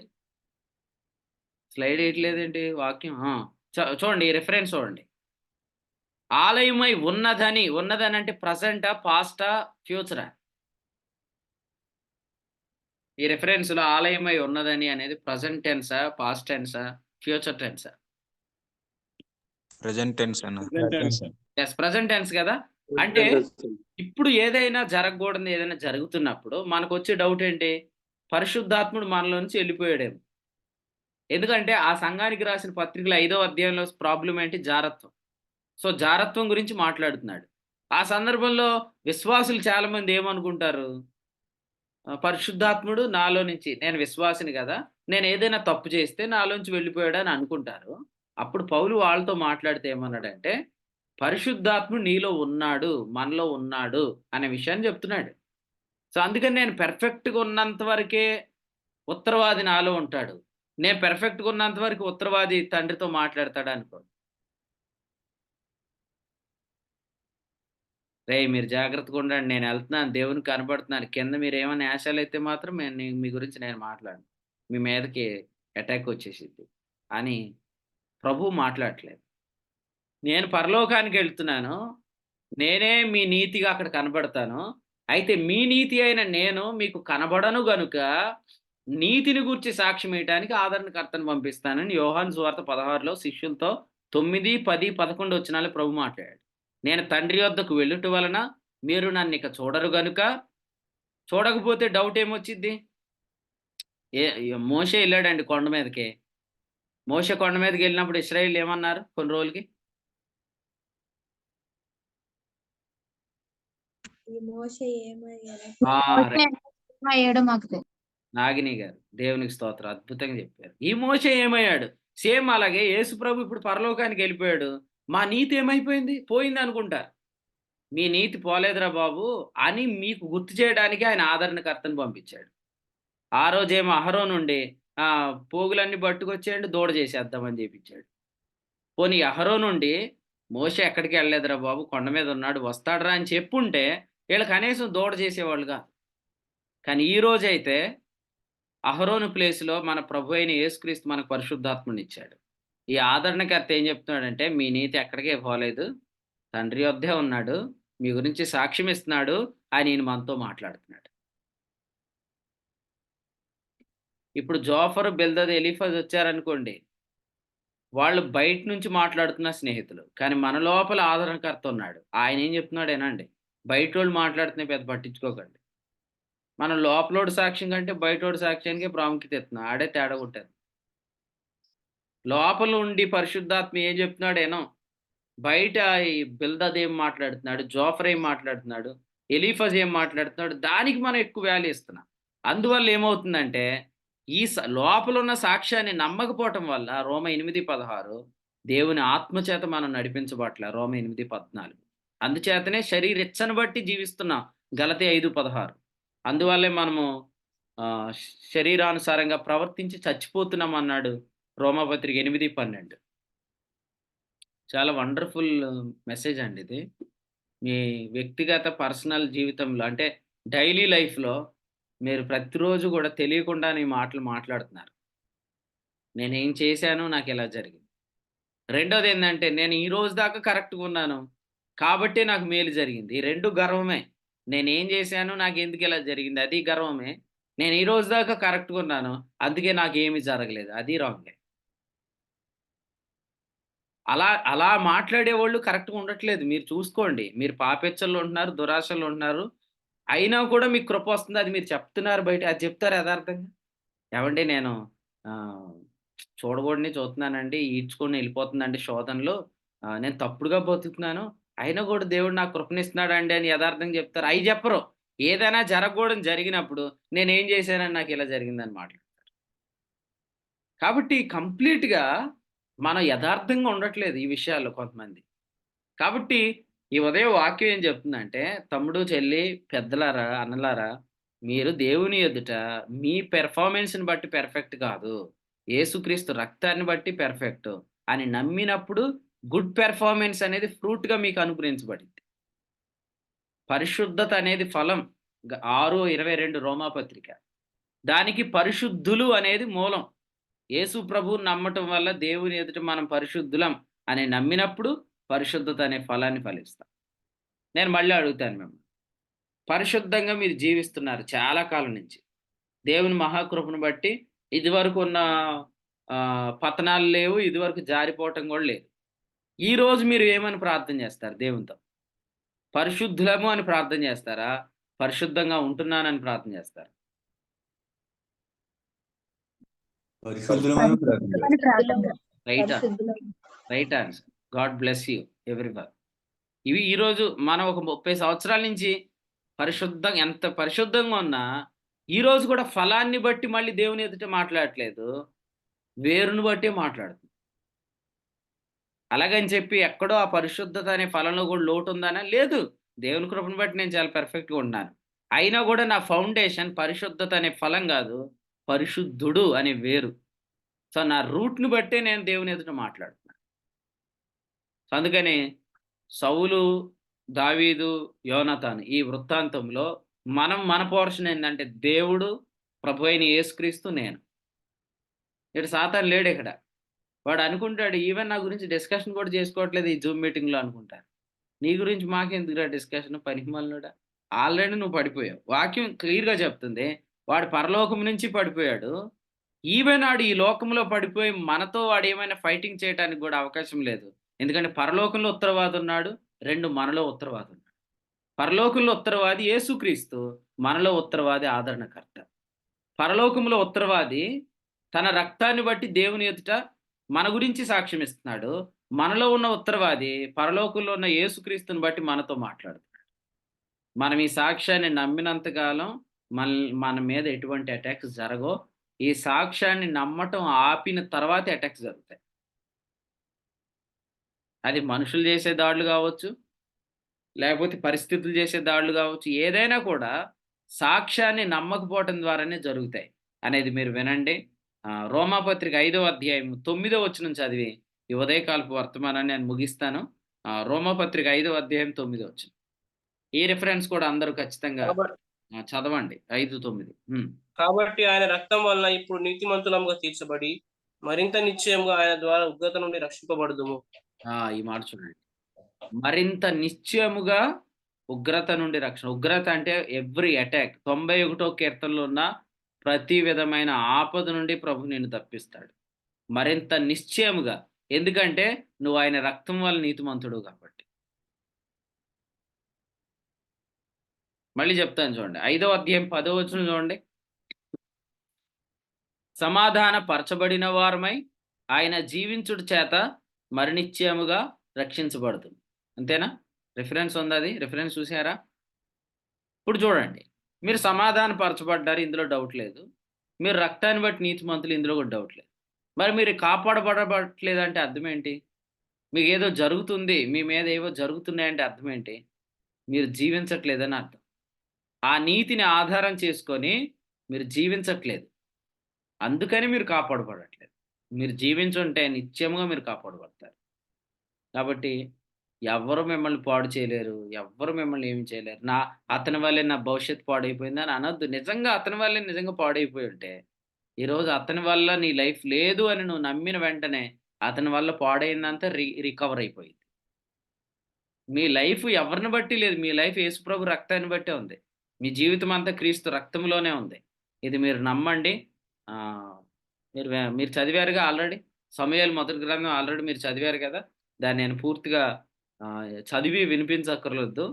స్లైడ్ వేయట్లేదేంటి వాక్యం? చూడండి, ఈ రెఫరెన్స్ చూడండి. ఆలయమై ఉన్నదని అంటే ప్రజెంటా, పాస్టా, ఫ్యూచరా? ఈ రెఫరెన్స్లో ఆలయమై ఉన్నదని అనేది ప్రజెంట్ టెన్సా, పాస్ట్ టెన్సా, ఫ్యూచర్ టెన్సా? ప్రెజెంట్ టెన్స్ అన్న. ఎస్, ప్రజెంట్ టెన్స్ కదా. అంటే ఇప్పుడు ఏదైనా జరగకూడదు ఏదైనా జరుగుతున్నప్పుడు మనకు వచ్చే డౌట్ ఏంటి? పరిశుద్ధాత్ముడు మనలో నుంచి వెళ్ళిపోయాడేమో. ఎందుకంటే ఆ సంఘానికి రాసిన పత్రికల 5వ అధ్యాయంలో ప్రాబ్లం ఏంటి? జారత్వం. సో జారత్వం గురించి మాట్లాడుతున్నాడు. ఆ సందర్భంలో విశ్వాసులు చాలా మంది ఏమనుకుంటారు? పరిశుద్ధాత్ముడు నాలో నుంచి, నేను విశ్వాసిని కదా, నేను ఏదైనా తప్పు చేస్తే నాలోంచి వెళ్ళిపోయాడు అని అనుకుంటారు. అప్పుడు పౌలు వాళ్ళతో మాట్లాడితే ఏమన్నాడంటే పరిశుద్ధాత్ముడు నీలో ఉన్నాడు, మనలో ఉన్నాడు అనే విషయాన్ని చెప్తున్నాడు. సో అందుకని నేను పెర్ఫెక్ట్గా ఉన్నంత వరకే ఉత్తరవాది నాలో ఉంటాడు, నేను పెర్ఫెక్ట్గా ఉన్నంత వరకు ఉత్తరవాది తండ్రితో మాట్లాడతాడు అనుకో. రే మీరు జాగ్రత్తగా ఉండండి, నేను వెళ్తున్నాను, దేవునికి కనబడుతున్నాను, కింద మీరు ఏమైనా ఆశలు అయితే మాత్రం మీ గురించి నేను మాట్లాడను, మీ మీదకి అటాక్ వచ్చేసిద్ది అని ప్రభు మాట్లాడట్లేదు. నేను పరలోకానికి వెళ్తున్నాను, నేనే మీ నీతిగా అక్కడ కనబడతాను, అయితే మీ నీతి అయిన నేను మీకు కనబడను గనుక నీతిని గూర్చి సాక్ష్యం ఇయ్యడానికి ఆదరణకర్తను పంపిస్తానని యోహాను సువార్త 16లో శిష్యులతో 9, 10, 11 వచనాలు ప్రభు మాట్లాడాడు. నేను తండ్రి వద్దకు వెళ్ళుట వలన మీరు నన్ను ఇక చూడరు గనుక, చూడకపోతే డౌట్ ఏమొచ్చిద్ది? మోషే వెళ్ళాడండి కొండ మీదకి. మోషే కొండ మీదకి వెళ్ళినప్పుడు ఇశ్రాయేలు ఏమన్నారు కొన్ని రోజులకి? అయ్యాడు మాకు తెలియదు. నాగిని గారు దేవునికి స్తోత్రం, అద్భుతంగా చెప్పారు. ఈ మోషే ఏమయ్యాడు? సేమ్ అలాగే యేసు ప్రభు ఇప్పుడు పరలోకానికి వెళ్ళిపోయాడు. మా నీతి ఏమైపోయింది? పోయింది అనుకుంటారు. మీ నీతి పోలేదురా బాబు అని మీకు గుర్తు చేయడానికి ఆయన ఆదరణకర్తను పంపించాడు. ఆ రోజేమో అహరోను నుండి పోగులన్నీ పట్టుకొచ్చేయండి, దూడ చేసేద్దామని చెప్పించాడు. పోనీ అహరోను నుండి మోషే ఎక్కడికి వెళ్ళలేదురా బాబు, కొండ మీద ఉన్నాడు, వస్తాడరా అని చెప్పుంటే వీళ్ళు కనీసం దూడ చేసేవాళ్ళుగా. కానీ ఈ రోజైతే అహరోను ప్లేస్లో మన ప్రభు అయిన యేసుక్రీస్తు మనకు పరిశుద్ధాత్మని ఇచ్చాడు. ఈ ఆదరణకర్త ఏం చెప్తున్నాడంటే, మీ నీతి ఎక్కడికే పోలేదు, తండ్రి వద్దే ఉన్నాడు, మీ గురించి సాక్ష్యం ఇస్తున్నాడు అని ఈయన మనతో మాట్లాడుతున్నాడు. ఇప్పుడు జోఫరు, బిల్దద్, ఎలీఫజ్ వచ్చారనుకోండి, వాళ్ళు బయట నుంచి మాట్లాడుతున్న స్నేహితులు, కానీ మన లోపల ఆదరణకర్త ఉన్నాడు. ఆయన ఏం చెప్తున్నాడేనండి, బయట వాళ్ళు మాట్లాడుతున్నాయి పెద్ద పట్టించుకోకండి. మనం లోపలోడు సాక్ష్యం కంటే బయటోడు సాక్ష్యానికి ప్రాముఖ్యత ఇస్తున్నాం. ఆడే తేడా కొట్టారు. లోపల ఉండి పరిశుద్ధాత్మ ఏం చెప్తున్నాడేనో, బయట ఈ బిల్దద్ ఏం మాట్లాడుతున్నాడు, జోఫర్ ఏం మాట్లాడుతున్నాడు, ఎలీఫజ్ ఏం మాట్లాడుతున్నాడు, దానికి మనం ఎక్కువ వాల్యూ ఇస్తున్నాం. అందువల్ల ఏమవుతుందంటే, ఈ లోపల ఉన్న సాక్ష్యాన్ని నమ్మకపోవటం వల్ల రోమ 8:16 దేవుని ఆత్మచేత మనం నడిపించబట్ల రోమ 8:14 అందుచేతనే శరీరెచ్చను బట్టి జీవిస్తున్నాం గలతీ 5:16 అందువల్లే మనము శరీరానుసారంగా ప్రవర్తించి చచ్చిపోతున్నాం అన్నాడు రోమాపత్రిక 8:12 చాలా వండర్ఫుల్ మెసేజ్ అండి ఇది. మీ వ్యక్తిగత పర్సనల్ జీవితంలో అంటే డైలీ లైఫ్లో మీరు ప్రతిరోజు కూడా తెలియకుండా ఈ మాటలు మాట్లాడుతున్నారు. నేనేం చేశాను, నాకు ఇలా జరిగింది. రెండోది ఏంటంటే, నేను ఈ రోజు దాకా కరెక్ట్గా ఉన్నాను కాబట్టి నాకు మేలు జరిగింది. ఈ రెండు గర్వమే. నేనేం చేశాను, నాకు ఎందుకు ఇలా జరిగింది, అది గర్వమే. నేను ఈ రోజు దాకా కరెక్ట్గా ఉన్నాను అందుకే నాకేమీ జరగలేదు, అది రాంగే. అలా అలా మాట్లాడేవాళ్ళు కరెక్ట్గా ఉండట్లేదు. మీరు చూసుకోండి. మీరు పాపెచ్చల్లో ఉంటున్నారు, దురాశల్లో ఉంటున్నారు, అయినా కూడా మీకు కృప వస్తుంది. అది మీరు చెప్తున్నారు బయట, అది చెప్తారు యథార్థంగా. ఏమండి నేను చూడకూడని చూస్తున్నానండి, ఈడ్చుకొని వెళ్ళిపోతుందండి శోధనలో, నేను తప్పుడుగా బతుకుతున్నాను, అయినా కూడా దేవుడు నాకు కృపనిస్తున్నాడు అండి అని యథార్థంగా చెప్తారు. అవి చెప్పరు. ఏదైనా జరగకూడని జరిగినప్పుడు నేనేం చేశానని నాకు ఇలా జరిగిందని మాట్లాడతారు. కాబట్టి కంప్లీట్గా మనం యథార్థంగా ఉండట్లేదు ఈ విషయాల్లో కొంతమంది. కాబట్టి ఈ ఉదయం వాక్యం ఏం చెప్తుందంటే, తమ్ముడు, చెల్లి, పెద్దలారా, అన్నలారా, మీరు దేవుని ఎదుట మీ పెర్ఫార్మెన్స్ని బట్టి పెర్ఫెక్ట్ కాదు, యేసుక్రీస్తు రక్తాన్ని బట్టి పెర్ఫెక్ట్ అని నమ్మినప్పుడు గుడ్ పెర్ఫార్మెన్స్ అనేది ఫ్రూట్గా మీకు అనుగ్రహించబడింది. పరిశుద్ధత అనేది ఫలం. 6:22 రోమాపత్రిక. దానికి పరిశుద్ధులు అనేది మూలం. యేసు ప్రభువుని నమ్మటం వల్ల దేవుని ఎదుట మనం పరిశుద్ధులం అని నమ్మినప్పుడు పరిశుద్ధత అనే ఫలాన్ని ఫలిస్తాం. నేను మళ్ళీ అడుగుతాను మిమ్మల్ని, పరిశుద్ధంగా మీరు జీవిస్తున్నారు చాలా కాలం నుంచి, దేవుని మహాకృపను బట్టి ఇదివరకు ఉన్న పతనాలు లేవు, ఇదివరకు జారిపోవటం కూడా లేదు. ఈరోజు మీరు ఏమని ప్రార్థన చేస్తారు దేవునితో? పరిశుద్ధులము అని ప్రార్థన చేస్తారా, పరిశుద్ధంగా ఉంటున్నానని ప్రార్థన చేస్తారా? Right answer. God bless you everyone. ఇవి ఈరోజు మనం ఒక 30 సంవత్సరాల నుంచి ఎంత పరిశుద్ధంగా ఉన్నా ఈరోజు కూడా ఫలాన్ని బట్టి మళ్ళీ దేవుని ఎదుట మాట్లాడట్లేదు, వేరుని బట్టి మాట్లాడుతుంది. అలాగని చెప్పి ఎక్కడో ఆ పరిశుద్ధత అనే ఫలంలో కూడా లోటు ఉందనా? లేదు. దేవుని కృపను బట్టి నేను చాలా పర్ఫెక్ట్గా ఉన్నాను. అయినా కూడా నా ఫౌండేషన్ పరిశుద్ధత అనే ఫలం కాదు, పరిశుద్ధుడు అనే వేరు. సో నా రూట్ని బట్టే నేను దేవుని ఎదుట మాట్లాడుతున్నాను. సో అందుకని సౌలు, దావీదు, యోనాతాను ఈ వృత్తాంతంలో మన పోర్షన్ ఏంటంటే దేవుడు, ప్రభు అయిన యేసుక్రీస్తు, నేను. ఇక్కడ సాతాను లేడు. ఇక్కడ వాడు అనుకుంటాడు, ఈవెన్ నా గురించి డిస్కషన్ కూడా చేసుకోవట్లేదు ఈ జూమ్ మీటింగ్లో అనుకుంటారు. నీ గురించి మాకెందుకురా డిస్కషన్, పనికిమాలినోడా, ఆల్రెడీ నువ్వు పడిపోయావు. వాక్యం క్లియర్‌గా చెప్తుంది. వాడు పరలోకం నుంచి పడిపోయాడు. ఈవెన్ ఆడు ఈ లోకంలో పడిపోయి మనతో వాడేమైనా ఫైటింగ్ చేయటానికి గూడా అవకాశం లేదు. ఎందుకంటే పరలోకంలో ఉత్తరవాది ఉన్నాడు. 2 మనలో ఉత్తరవాది ఉన్నాడు. పరలోకంలో ఉత్తరవాది యేసుక్రీస్తు. మనలో ఉత్తరవాది ఆదరణకర్త. పరలోకంలో ఉత్తరవాది తన రక్తాన్ని బట్టి దేవుని ఎదుట మన గురించి సాక్ష్యం ఇస్తున్నాడు. మనలో ఉన్న ఉత్తరవాది పరలోకంలో ఉన్న యేసుక్రీస్తుని బట్టి మనతో మాట్లాడుతున్నాడు. మనం ఈ సాక్ష్యాన్ని నమ్మినంత కాలం మన మీద ఎటువంటి అటాక్స్ జరగవు. ఈ సాక్ష్యాన్ని నమ్మటం ఆపిన తర్వాతే అటాక్స్ జరుగుతాయి. అది మనుషులు చేసే దాడులు కావచ్చు, లేకపోతే పరిస్థితులు చేసే దాడులు కావచ్చు, ఏదైనా కూడా సాక్ష్యాన్ని నమ్మకపోవటం ద్వారానే జరుగుతాయి అనేది మీరు వినండి. రోమాపత్రిక 5వ అధ్యాయం 9వ వచనం చదివి ఈ ఉదయకాలపు వర్తమానాన్ని నేను ముగిస్తాను. రోమాపత్రిక 5వ అధ్యాయం 9వ వచనం. ఈ రిఫరెన్స్ కూడా అందరూ ఖచ్చితంగా చదవండి. 5:9. కాబట్టి ఆయన రక్తం వలన ఇప్పుడు నీతిమంతులముగా తీర్చబడి మరింత నిశ్చయముగా ఆయన ద్వారా ఉగ్రత నుండి రక్షింపబడుదుము. ఈ మాట చూడండి. మరింత నిశ్చయముగా ఉగ్రత నుండి రక్షణ. ఉగ్రత అంటే ఎవ్రీ అటాక్. 91వ కీర్తనలో ఉన్న ప్రతి విధమైన ఆపద నుండి ప్రభు నిన్ను తప్పిస్తాడు. మరింత నిశ్చయముగా. ఎందుకంటే నువ్వు ఆయన రక్తం వల్ల నీతిమంతుడు కాబట్టి. మళ్ళీ చెప్తాను చూడండి. 5వ అధ్యాయం 10వ వచనం చూడండి. సమాధాన పరచబడిన వారమై ఆయన జీవించుట చేత మరి నిశ్చయముగా రక్షించబడుతుంది. అంతేనా? రిఫరెన్స్ ఉంది. అది రిఫరెన్స్ చూసారా? ఇప్పుడు చూడండి, మీరు సమాధాన పరచబడ్డారు, ఇందులో డౌట్ లేదు. మీరు రక్తాన్ని బట్టి నీతిమంతులు, ఇందులో కూడా డౌట్ లేదు. మరి మీరు కాపాడబడట్లేదు అంటే అర్థం ఏంటి? మీకు ఏదో జరుగుతుంది, మీ మీద ఏవో జరుగుతున్నాయంటే అర్థం ఏంటి? మీరు జీవించట్లేదని అర్థం. ఆ నీతిని ఆధారం చేసుకొని మీరు జీవించట్లేదు, అందుకని మీరు కాపాడబడట్లేదు. మీరు జీవించుంటే నిత్యముగా మీరు కాపాడబడతారు. కాబట్టి ఎవ్వరు మిమ్మల్ని పాడు చేయలేరు, ఎవ్వరు మిమ్మల్ని ఏమి చేయలేరు. అతని వల్లే నా భవిష్యత్తు పాడైపోయింది అని అనొద్దు. నిజంగా అతని వల్లే నిజంగా పాడైపోయి ఉంటే, ఈరోజు అతని వల్ల నీ లైఫ్ లేదు అని నువ్వు నమ్మిన వెంటనే అతని వల్ల పాడైందంతా రికవర్ అయిపోయింది. మీ లైఫ్ ఎవరిని బట్టి లేదు, మీ లైఫ్ యేసుప్రభు రక్తాన్ని బట్టే ఉంది. మీ జీవితం అంతా క్రీస్తు రక్తంలోనే ఉంది. ఇది మీరు నమ్మండి. మీరు చదివారుగా ఆల్రెడీ. సమూయేలు మొదటి గ్రంథం ఆల్రెడీ మీరు చదివారు కదా. దాన్ని నేను పూర్తిగా చదివి వినిపించక్కర్లేదు.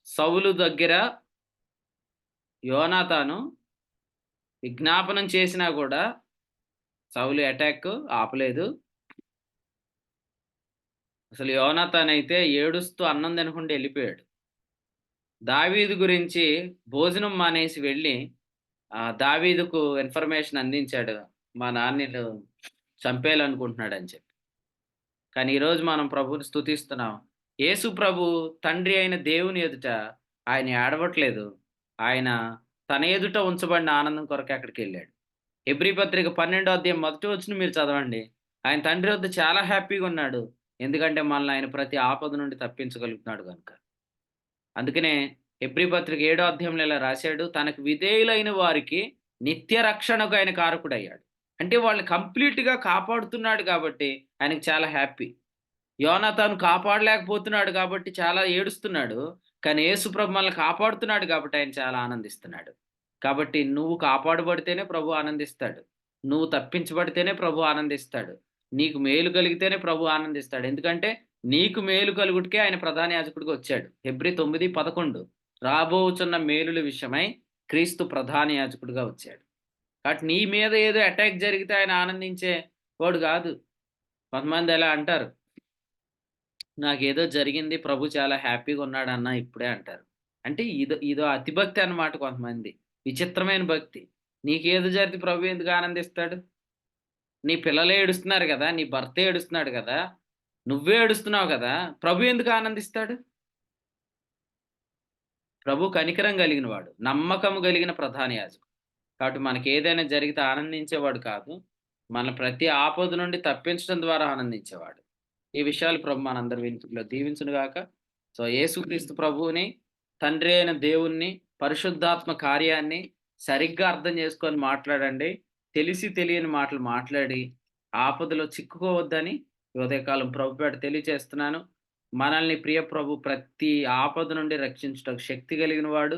సౌలు దగ్గర యోనాతాను విజ్ఞాపనం చేసినా కూడా సౌలు అటాక్ ఆపలేదు. అసలు యోనాతాన్ అయితే ఏడుస్తూ అన్నం తినకుండా వెళ్ళిపోయాడు. దావీదు గురించి భోజనం మానేసి వెళ్ళి దావీదుకు ఇన్ఫర్మేషన్ అందించాడు, మా నాన్నను చంపేయాలనుకుంటున్నాడు అని చెప్పి. కానీ ఈరోజు మనం ప్రభువుని స్తుతిస్తున్నాం. యేసు ప్రభు తండ్రి అయిన దేవుని ఎదుట ఆయన ఏడవట్లేదు. ఆయన తన ఎదుట ఉంచబడిన ఆనందం కొరకు అక్కడికి వెళ్ళాడు. హెబ్రీ పత్రిక 12వ అధ్యాయం 1వ వచనం మీరు చదవండి. ఆయన తండ్రి వద్ద చాలా హ్యాపీగా ఉన్నాడు. ఎందుకంటే మనల్ని ఆయన ప్రతి ఆపద నుండి తప్పించగలుగుతున్నాడు కనుక. అందుకనే హెబ్రీ పత్రిక 7వ అధ్యాయంలో ఇలా రాశాడు, తనకు విధేయులైన వారికి నిత్య రక్షణకు ఆయన కారకుడయ్యాడు. అంటే వాళ్ళని కంప్లీట్గా కాపాడుతున్నాడు కాబట్టి ఆయనకు చాలా హ్యాపీ. యోనాతాను కాపాడలేకపోతున్నాడు కాబట్టి చాలా ఏడుస్తున్నాడు. కానీ యేసుప్రభు మనల్ని కాపాడుతున్నాడు కాబట్టి ఆయన చాలా ఆనందిస్తున్నాడు. కాబట్టి నువ్వు కాపాడబడితేనే ప్రభు ఆనందిస్తాడు. నువ్వు తప్పించబడితేనే ప్రభు ఆనందిస్తాడు. నీకు మేలు కలిగితేనే ప్రభు ఆనందిస్తాడు. ఎందుకంటే నీకు మేలు కలుగుడికే ఆయన ప్రధాన యాజకుడిగా వచ్చాడు. హెబ్రీ 9:11 రాబోచున్న మేలుల విషయమై క్రీస్తు ప్రధాన యాజకుడిగా వచ్చాడు. కాబట్టి నీ మీద ఏదో అటాక్ జరిగితే ఆయన ఆనందించే వాడు కాదు. కొంతమంది ఎలా అంటారు, నాకేదో జరిగింది, ప్రభు చాలా హ్యాపీగా ఉన్నాడు అన్న ఇప్పుడే అంటారు. అంటే ఇదో అతిభక్తి అన్నమాట. కొంతమంది విచిత్రమైన భక్తి. నీకేదో జరిగితే ప్రభు ఎందుకు ఆనందిస్తాడు? నీ పిల్లలే ఏడుస్తున్నారు కదా, నీ భర్త ఏడుస్తున్నాడు కదా, నువ్వే ఏడుస్తున్నావు కదా, ప్రభు ఎందుకు ఆనందిస్తాడు? ప్రభు కనికరం కలిగిన వాడు, నమ్మకం కలిగిన ప్రధాన యాజకుడు. కాబట్టి మనకి ఏదైనా జరిగితే ఆనందించేవాడు కాదు, మన ప్రతి ఆపద నుండి తప్పించడం ద్వారా ఆనందించేవాడు. ఈ విషయాలు ప్రభు మనందరి వినికిడిలో దీవించును గాక. సో యేసుక్రీస్తు ప్రభువుని, తండ్రి అయిన దేవుణ్ణి, పరిశుద్ధాత్మ కార్యాన్ని సరిగ్గా అర్థం చేసుకొని మాట్లాడండి. తెలిసి తెలియని మాటలు మాట్లాడి ఆపదలో చిక్కుకోవద్దని ఉదయకాలం ప్రభుపేట తెలియజేస్తున్నాను. మనల్ని ప్రియ ప్రభు ప్రతి ఆపద నుండి రక్షించుటకు శక్తి కలిగిన వాడు.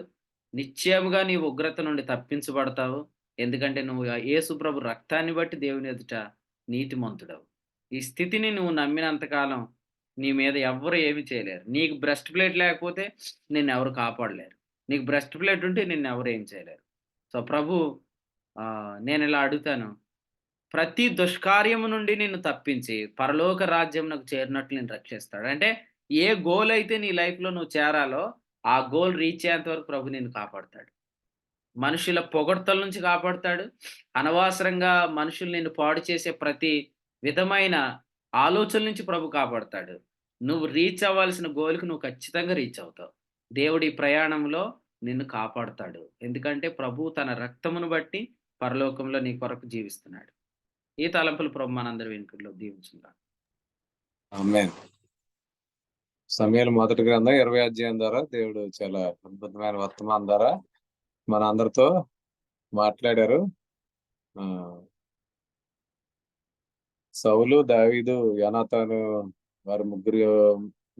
నిశ్చయముగా నీ ఉగ్రత నుండి తప్పించబడతావు. ఎందుకంటే నువ్వు యేసు ప్రభు రక్తాన్ని బట్టి దేవుని ఎదుట నీతిమంతుడవు. ఈ స్థితిని నువ్వు నమ్మినంత కాలం నీ మీద ఎవ్వరు ఏమి చేయలేరు. నీకు బ్రెస్ట్ ప్లేట్ లేకపోతే నిన్నెవరు కాపాడలేరు. నీకు బ్రెస్ట్ ప్లేట్ ఉంటే నిన్నెవరు ఏం చేయలేరు. సో ప్రభు నేనిలా అడుగుతాను. ప్రతి దుష్కార్యము నుండి నిన్ను తప్పించి పరలోక రాజ్యమునకు చేరినట్లు నిన్ను రక్షిస్తాడు. అంటే ఏ గోల్ అయితే నీ లైఫ్‌లో నువ్వు చేరాలో ఆ గోల్ రీచ్ అయ్యేంత వరకు ప్రభు నిన్ను కాపాడతాడు. మనుషుల పొగడ్తల నుంచి కాపాడతాడు. అనవసరంగా మనుషులు నిన్ను పాడు చేసే ప్రతి విధమైన ఆలోచనల నుంచి ప్రభు కాపాడతాడు. నువ్వు రీచ్ అవ్వాల్సిన గోల్‌కి నువ్వు ఖచ్చితంగా రీచ్ అవుతావు. దేవుడు ఈ ప్రయాణంలో నిన్ను కాపాడతాడు. ఎందుకంటే ప్రభువు తన రక్తమును బట్టి పరలోకంలో నీ కొరకు జీవిస్తున్నాడు. ఈ తలంపులు ప్రభు మనందరి వెనుకల్లో దీవించుగాక. ఆమేన్. సమూయేలు మొదటి గ్రంథం 20 అధ్యాయం ద్వారా దేవుడు చాలా అద్భుతమైన వర్తమానం ద్వారా మన అందరితో మాట్లాడారు. ఆ సౌలు, దావీదు, యోనాతాను వారి ముగ్గురు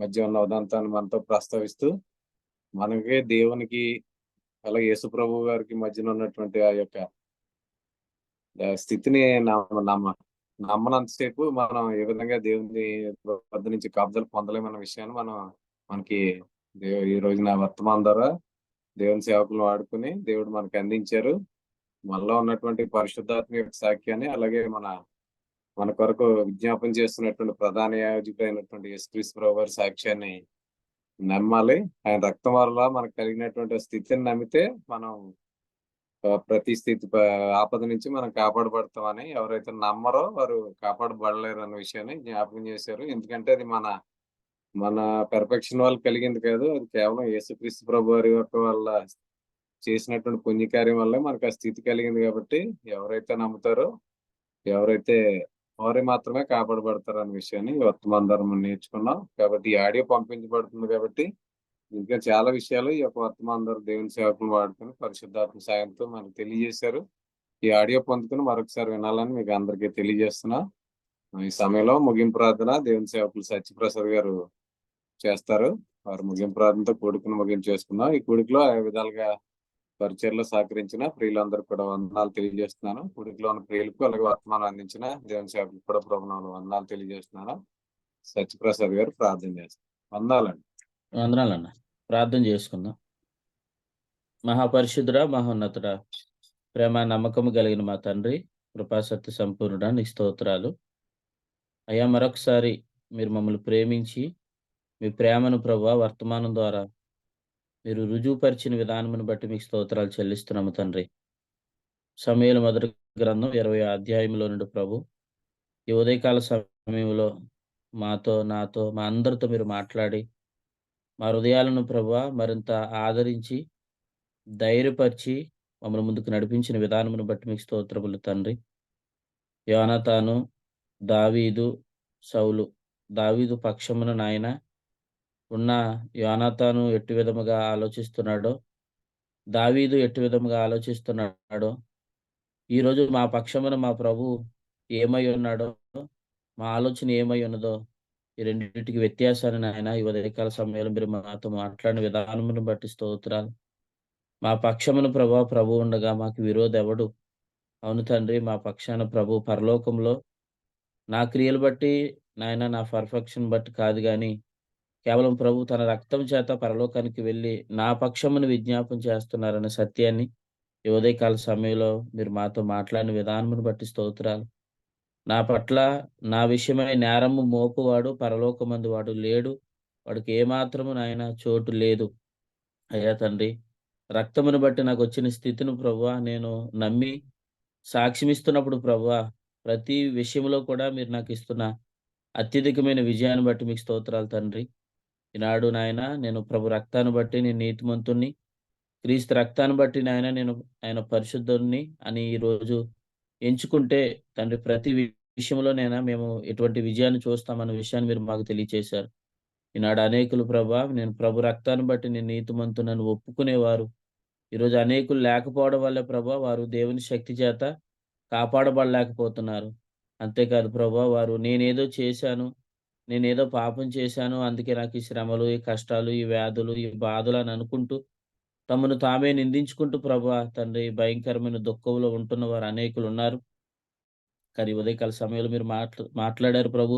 మధ్య ఉన్న ఉదంతాన్ని మనతో ప్రస్తావిస్తూ మనకి దేవునికి అలాగే యేసు ప్రభు గారికి మధ్యన ఉన్నటువంటి ఆ యొక్క స్థితిని నమ్మనంతసేపు మనం ఏ విధంగా దేవుని వద్ద నుంచి కాపుదలు పొందలేమన్న విషయాన్ని మనకి ఈ రోజున వర్తమానం ద్వారా దేవుని సేవకులను వాడుకుని దేవుడు మనకి అందించారు. మనలో ఉన్నటువంటి పరిశుద్ధాత్మ యొక్క సాక్ష్యాన్ని అలాగే మన కొరకు విజ్ఞాపన చేస్తున్నటువంటి ప్రధాన యాజకుడైనటువంటి యేసుక్రీస్తు ప్రభు వారి సాక్ష్యాన్ని నమ్మాలి. ఆయన రక్తం వల్ల మనకు కలిగినటువంటి స్థితిని నమ్మితే మనం ప్రతి స్థితి ఆపద నుంచి మనం కాపాడబడతామని, ఎవరైతే నమ్మరో వారు కాపాడబడలేరు అన్న విషయాన్ని జ్ఞాపకం చేశారు. ఎందుకంటే అది మన పెర్ఫెక్షన్ వల్ల కలిగింది కాదు. అది కేవలం యేసుక్రీస్తు ప్రభు వారి యొక్క వల్ల చేసినటువంటి పుణ్యకార్యం వల్లే మనకు ఆ స్థితి కలిగింది. కాబట్టి ఎవరైతే నమ్ముతారో ఎవరైతే వారు మాత్రమే కాపాడబడతారు అన్న విషయాన్ని వర్తమాన ధర్మం నేర్చుకున్నాం. కాబట్టి ఈ ఆడియో పంపించబడుతుంది కాబట్టి ఇంకా చాలా విషయాలు ఈ యొక్క వర్తమాన ధర దేవుని సేవకులు వాడుకుని పరిశుద్ధాత్మ సాయంతో మనకు తెలియజేశారు. ఈ ఆడియో పొందుకుని మరొకసారి వినాలని మీకు అందరికీ తెలియజేస్తున్నా. ఈ సమయంలో ముగింపు ప్రార్థన దేవుని సేవకులు సత్యప్రసాద్ గారు చేస్తారు. వారు ముగింపు ప్రార్థనతో కూడికను ముగింపు చేసుకుందాం. ఈ కూడికలో ఆ విధాలుగా పరిచయలో సహకరించిన ప్రియులందరూ కూడా వందనాలు తెలియజేస్తున్నాను. కూడికలో ఉన్న ప్రియులకు అలాగే వర్తమానం అందించిన దేవుని సేవకులకు కూడా ప్రభునామములో వందనాలు తెలియజేస్తున్నాను. సత్యప్రసాద్ గారు ప్రార్థన చేస్తారు. వందనాలండి. వందనాలన్న. ప్రార్థన చేసుకుందాం. మహాపరిశుద్ధుడా, మహోన్నతుడా, ప్రేమ నమ్మకము కలిగిన మా తండ్రి, కృపాసత్య సంపూర్ణుడా, నీ స్తోత్రాలు అయ్యా. మరొకసారి మీరు మమ్మల్ని ప్రేమించి మీ ప్రేమను ప్రభువా వర్తమానం ద్వారా మీరు రుజువుపరిచిన విధానమును బట్టి మీకు స్తోత్రాలు చెల్లిస్తున్నాము తండ్రి. సమూయేలు మొదటి గ్రంథం 20 అధ్యాయంలో నుండి ప్రభు ఈ ఉదయకాల సమయంలో నాతో మా అందరితో మీరు మాట్లాడి మా హృదయాలను ప్రభువా మరింత ఆదరించి ధైర్యపరిచి మమ్మల్ని ముందుకు నడిపించిన విధానమును బట్టి మీకు స్తోత్రములు తండ్రి. యోనాతాను, దావీదు, సౌలు. దావీదు పక్షమున నాయన ఉన్న యోనాతాను ఎట్టి విధముగా ఆలోచిస్తున్నాడో, దావీదు ఎట్టి విధముగా ఆలోచిస్తున్నాడో, ఈరోజు మా పక్షమున మా ప్రభు ఏమై ఉన్నాడో, మా ఆలోచన ఏమై ఉన్నదో, ఈ రెండింటికి వ్యత్యాసాన్ని నాయన ఈ ఉదయకాల సమయంలో మీరు మాతో మాట్లాడిన విధానమును బట్టి స్తోత్రాలు. మా పక్షమున ప్రభు ఉండగా మాకు విరోధి ఎవడు? అవును తండ్రి, మా పక్షాన ప్రభు పరలోకంలో నా క్రియలు బట్టి నాయన నా పర్ఫెక్షన్ బట్టి కాదు కానీ కేవలం ప్రభు తన రక్తం చేత పరలోకానికి వెళ్ళి నా పక్షమును విజ్ఞాపన చేస్తున్నారనే సత్యాన్ని ఈ ఉదయకాల సమయంలో మీరు మాతో మాట్లాడిన విధానమును బట్టి స్తోత్రాలు. నా పట్ల నా విషయమై నేరము మోపువాడు పరలోకమందు వాడు లేడు, వాడికి ఏమాత్రము నాయన చోటు లేదు. అయ్యా తండ్రి, రక్తమును బట్టి నాకు వచ్చిన స్థితిని ప్రభువా నేను నమ్మి సాక్ష్యమిస్తున్నప్పుడు ప్రభువా ప్రతి విషయంలో కూడా మీరు నాకు ఇస్తున్న అత్యధికమైన విజయాన్ని బట్టి మీకు స్తోత్రాలు తండ్రి. ఈనాడు నాయన నేను ప్రభు రక్తాన్ని బట్టి నేను నీతిమంతుణ్ణి, క్రీస్తు రక్తాన్ని బట్టి నాయన నేను ఆయన పరిశుద్ధుణ్ణి అని ఈరోజు ఎంచుకుంటే తండ్రి ప్రతి విషయంలో మేము ఎటువంటి విజయాన్ని చూస్తామన్న విషయాన్ని మీరు మాకు తెలియచేశారు. ఈనాడు అనేకులు ప్రభా నేను ప్రభు రక్తాన్ని బట్టి నేను నీతిమంతునని ఒప్పుకునేవారు ఈరోజు అనేకులు లేకపోవడం వల్ల ప్రభా వారు దేవుని శక్తి చేత కాపాడబడలేకపోతున్నారు. అంతేకాదు ప్రభా వారు నేనేదో చేశాను, నేనేదో పాపం చేశాను, అందుకే నాకు ఈ శ్రమలు, ఈ కష్టాలు, ఈ వ్యాధులు, ఈ బాధలు అని అనుకుంటూ తమను తామే నిందించుకుంటూ ప్రభా తండ్రి భయంకరమైన దుఃఖంలో ఉంటున్న వారు అనేకులున్నారు. కానీ ఉదయకాల సమయంలో మీరు మాట్లాడారు ప్రభు.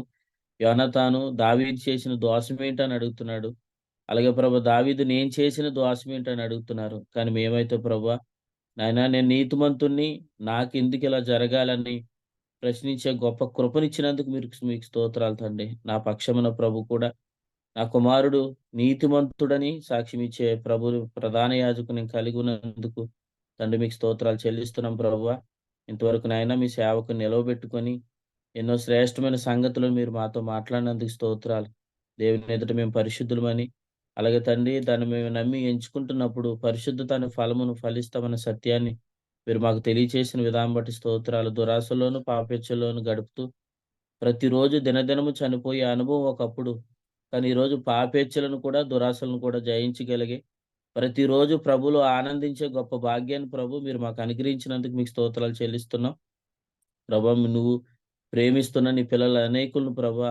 యోనతాను దావీదు చేసిన దోషం ఏంటని అడుగుతున్నాడు. అలాగే ప్రభు దావీదు నేను చేసిన దోషం ఏంటని అడుగుతున్నారు. కానీ మేమైతే ప్రభు నాయనా నేను నీతిమంతుణ్ణి, నాకెందుకు ఇలా జరగాలని ప్రశ్నించే గొప్ప కృపనిచ్చినందుకు మీకు స్తోత్రాలు తండ్రి. నా పక్షమున ప్రభు కూడా నా కుమారుడు నీతిమంతుడని సాక్ష్యం ఇచ్చే ప్రభు ప్రధాన యాజకుని కలిగి ఉన్నందుకు తండ్రి మీకు స్తోత్రాలు చెల్లిస్తున్నాం ప్రభువా. ఇంతవరకు నాయన మీ సేవకు నిలవబెట్టుకొని ఎన్నో శ్రేష్టమైన సంగతులు మీరు మాతో మాట్లాడినందుకు స్తోత్రాలు. దేవుని ఎదుట మేము పరిశుద్ధులమని, అలాగే తండ్రి దాన్ని మేము నమ్మి ఎంచుకుంటున్నప్పుడు పరిశుద్ధత అనే ఫలమును ఫలిస్తామన్న సత్యాన్ని మీరు మాకు తెలియచేసిన విధానం బట్టి స్తోత్రాలు. దురాశలోను పాపేచ్ఛలోను గడుపుతూ ప్రతిరోజు దినదినము చనిపోయే అనుభవం ఒకప్పుడు, కానీ ఈరోజు పాపేచ్ఛలను కూడా దురాశలను కూడా జయించగలిగే ప్రతిరోజు ప్రభువులో ఆనందించే గొప్ప భాగ్యాన్ని ప్రభు మీరు మాకు అనుగ్రహించినందుకు మీకు స్తోత్రాలు చెల్లిస్తున్నాం. ప్రభా నువ్వు ప్రేమిస్తున్న నీ పిల్లల అనేకులను ప్రభా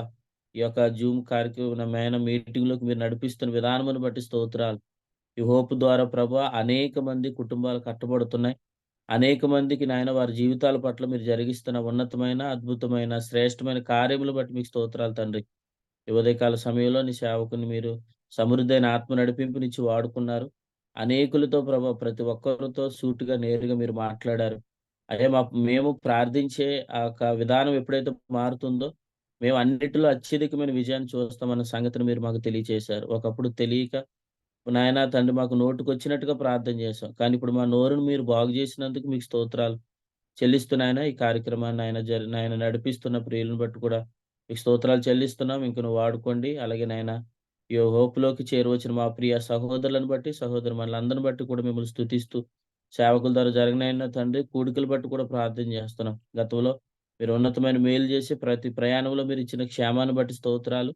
ఈ యొక్క జూమ్ కార్యక్రమమైన మీటింగ్లోకి మీరు నడిపిస్తున్న విధానమును బట్టి స్తోత్రాలు. ఈ హోప్ ద్వారా ప్రభా అనేక మంది కుటుంబాలు కట్టబడుతున్నాయి. అనేక మందికి నాయన వారి జీవితాల పట్ల మీరు జరిగిస్తున్న ఉన్నతమైన, అద్భుతమైన, శ్రేష్టమైన కార్యములు బట్టి మీకు స్తోత్రాలు తండ్రి. ఈ ఉదయకాల సమయంలో నీ సేవకుని మీరు సమృద్ధైన ఆత్మ నడిపింపునిచ్చి వాడుకున్నారు. అనేకులతో ప్రభా ప్రతి ఒక్కరితో సూటిగా నేరుగా మీరు మాట్లాడారు. అదే మేము ప్రార్థించే ఆ యొక్క విధానం ఎప్పుడైతే మారుతుందో మేము అన్నిటిలో అత్యధికమైన విజయాన్ని చూస్తామన్న సంగతిని మీరు మాకు తెలియచేశారు. ఒకప్పుడు తెలియక నాయన తండ్రి మాకు నోటుకొచ్చినట్టుగా ప్రార్థన చేశాం. కానీ ఇప్పుడు మా నోరును మీరు బాగు చేసినందుకు మీకు స్తోత్రాలు చెల్లిస్తున్నాయన. ఈ కార్యక్రమాన్ని నాయన నడిపిస్తున్న ప్రియులను బట్టి కూడా మీకు స్తోత్రాలు చెల్లిస్తున్నాం. ఇంక నువ్వు వాడుకోండి. అలాగే నాయన ఈ హోప్‌లోకి చేరువచ్చిన మా ప్రియ సహోదరులను బట్టి, సహోదరుమణులందరిని బట్టి కూడా మిమ్మల్ని స్తుతిస్తూ సేవకుల ద్వారా జరగనైన తండ్రి కూడికలు బట్టి కూడా ప్రార్థన చేస్తున్నాం. గతంలో మీరు ఉన్నతమైన మేలు చేసి ప్రతి ప్రయాణంలో మీరు ఇచ్చిన క్షేమాన్ని బట్టి స్తోత్రాలు.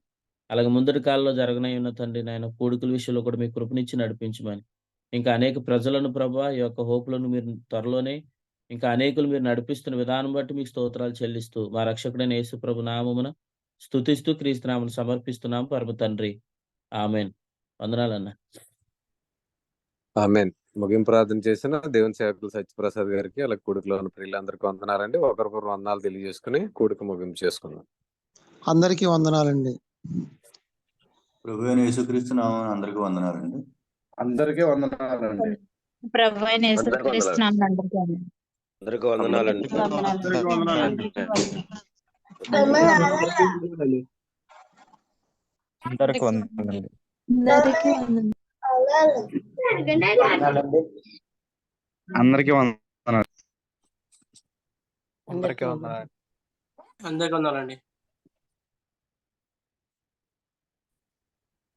అలాగే ముందటి కాలంలో జరగనై ఉన్న తండ్రి నాయన కూడికల విషయంలో కూడా మీ కృపనిచ్చి నడిపించమని, ఇంకా అనేక ప్రజలను ప్రభా ఈ యొక్క హోప్‌లను మీరు త్వరలోనే ఇంకా అనేకులు మీరు నడిపిస్తున్న విధానం బట్టి మీకు స్తోత్రాలు చెల్లిస్తూ మా రక్షకుడైన యేసు ప్రభు నామమున స్తుతిస్తూ క్రీస్తు నామమున సమర్పిస్తున్నాం పరమ తండ్రి. ఆమేన్. వందనాలన్న. ఆమేన్. ముగింపు ప్రార్థన చేసిన దేవుని సేవకులు సత్యప్రసాద్ గారికి అలాగే కూడికలో ఉన్న ప్రియులందరికీ వందనాలండి. ఒకరికొకరు వందనాలు తెలియజేసుకుని కూడిక ముగింపు చేసుకుందాం. అందరికీ వందనాలండి. ప్రభువైన యేసుక్రీస్తు నామమున అందరికీ వందనాలండి. అందరికీ వందనాలండి. ప్రభువైన యేసుక్రీస్తు నామమున అందరికీ వందనాలు. అందరికీ వందనాలండి. అందరికీ వందనాలండి. అందరికీ వందనాలండి. అందరికీ వందనాలు. అందరికీ వందనాలండి.